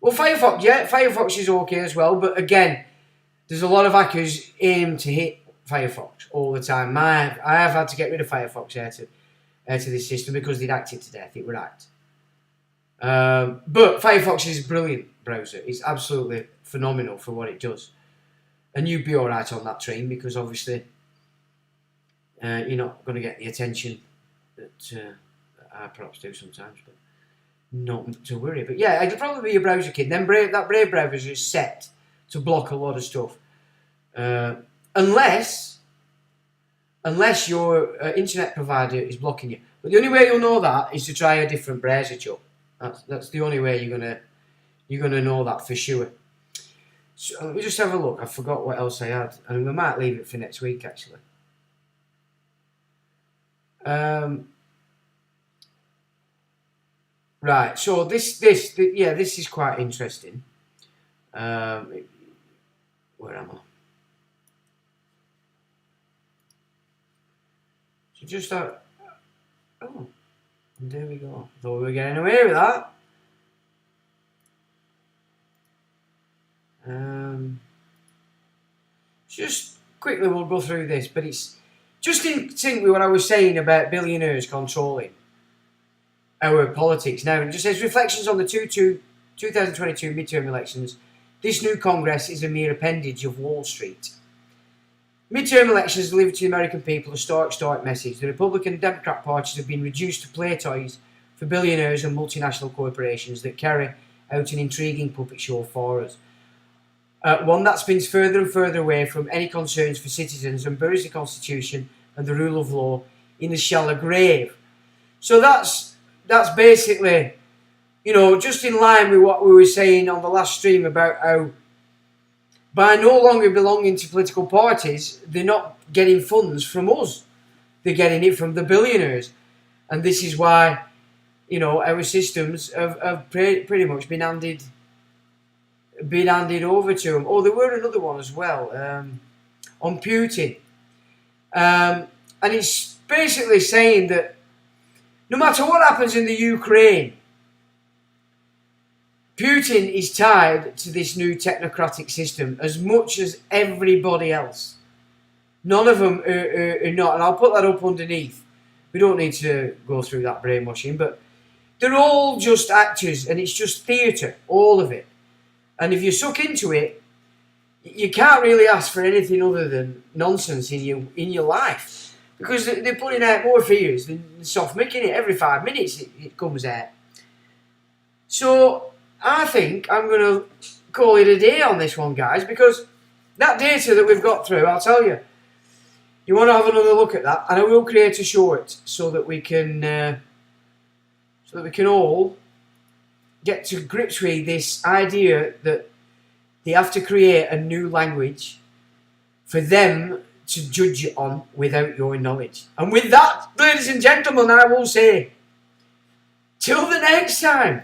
Firefox, yeah, Firefox is okay as well, but again, there's a lot of hackers aim to hit Firefox all the time. I have had to get rid of Firefox out of this system because they'd hacked it to death. It were hacked. But Firefox is a brilliant browser. It's absolutely phenomenal for what it does. And you'd be alright on that train because obviously you're not going to get the attention that I perhaps do sometimes, but not to worry. But yeah, I'd probably be a browser kid. Then that Brave browser is set to block a lot of stuff, unless your internet provider is blocking you. But the only way you'll know that is to try a different browser, Joe. That's the only way you're gonna know that for sure. So let me just have a look. I forgot what else I had, and we might leave it for next week actually. Right. So this is quite interesting. Where am I? So just that. Oh, and there we go. Thought we were getting away with that. Just quickly, we'll go through this, but it's just in sync with what I was saying about billionaires controlling our politics. Now, it just says reflections on the 2022 midterm elections. This new Congress is a mere appendage of Wall Street. Midterm elections delivered to the American people a stark message. The Republican and Democrat parties have been reduced to play toys for billionaires and multinational corporations that carry out an intriguing puppet show for us. One that spins further and further away from any concerns for citizens and buries the Constitution and the rule of law in the shallow grave. So that's basically, just in line with what we were saying on the last stream about how by no longer belonging to political parties, they're not getting funds from us. They're getting it from the billionaires. And this is why, our systems have pretty much been handed over to them. Oh, there were another one as well, on Putin. And it's basically saying that no matter what happens in the Ukraine, Putin is tied to this new technocratic system as much as everybody else. None of them are not, and I'll put that up underneath. We don't need to go through that brainwashing, but they're all just actors, and it's just theatre, all of it. And if you suck into it, you can't really ask for anything other than nonsense in your life. because they're putting out more fears than soft making it. Every 5 minutes it comes out. So I think I'm going to call it a day on this one, guys, because that data that we've got through, I'll tell you, you want to have another look at that, and I will create a short so that we can all get to grips with this idea that they have to create a new language for them to judge it on without your knowledge. And with that, ladies and gentlemen, I will say, till the next time.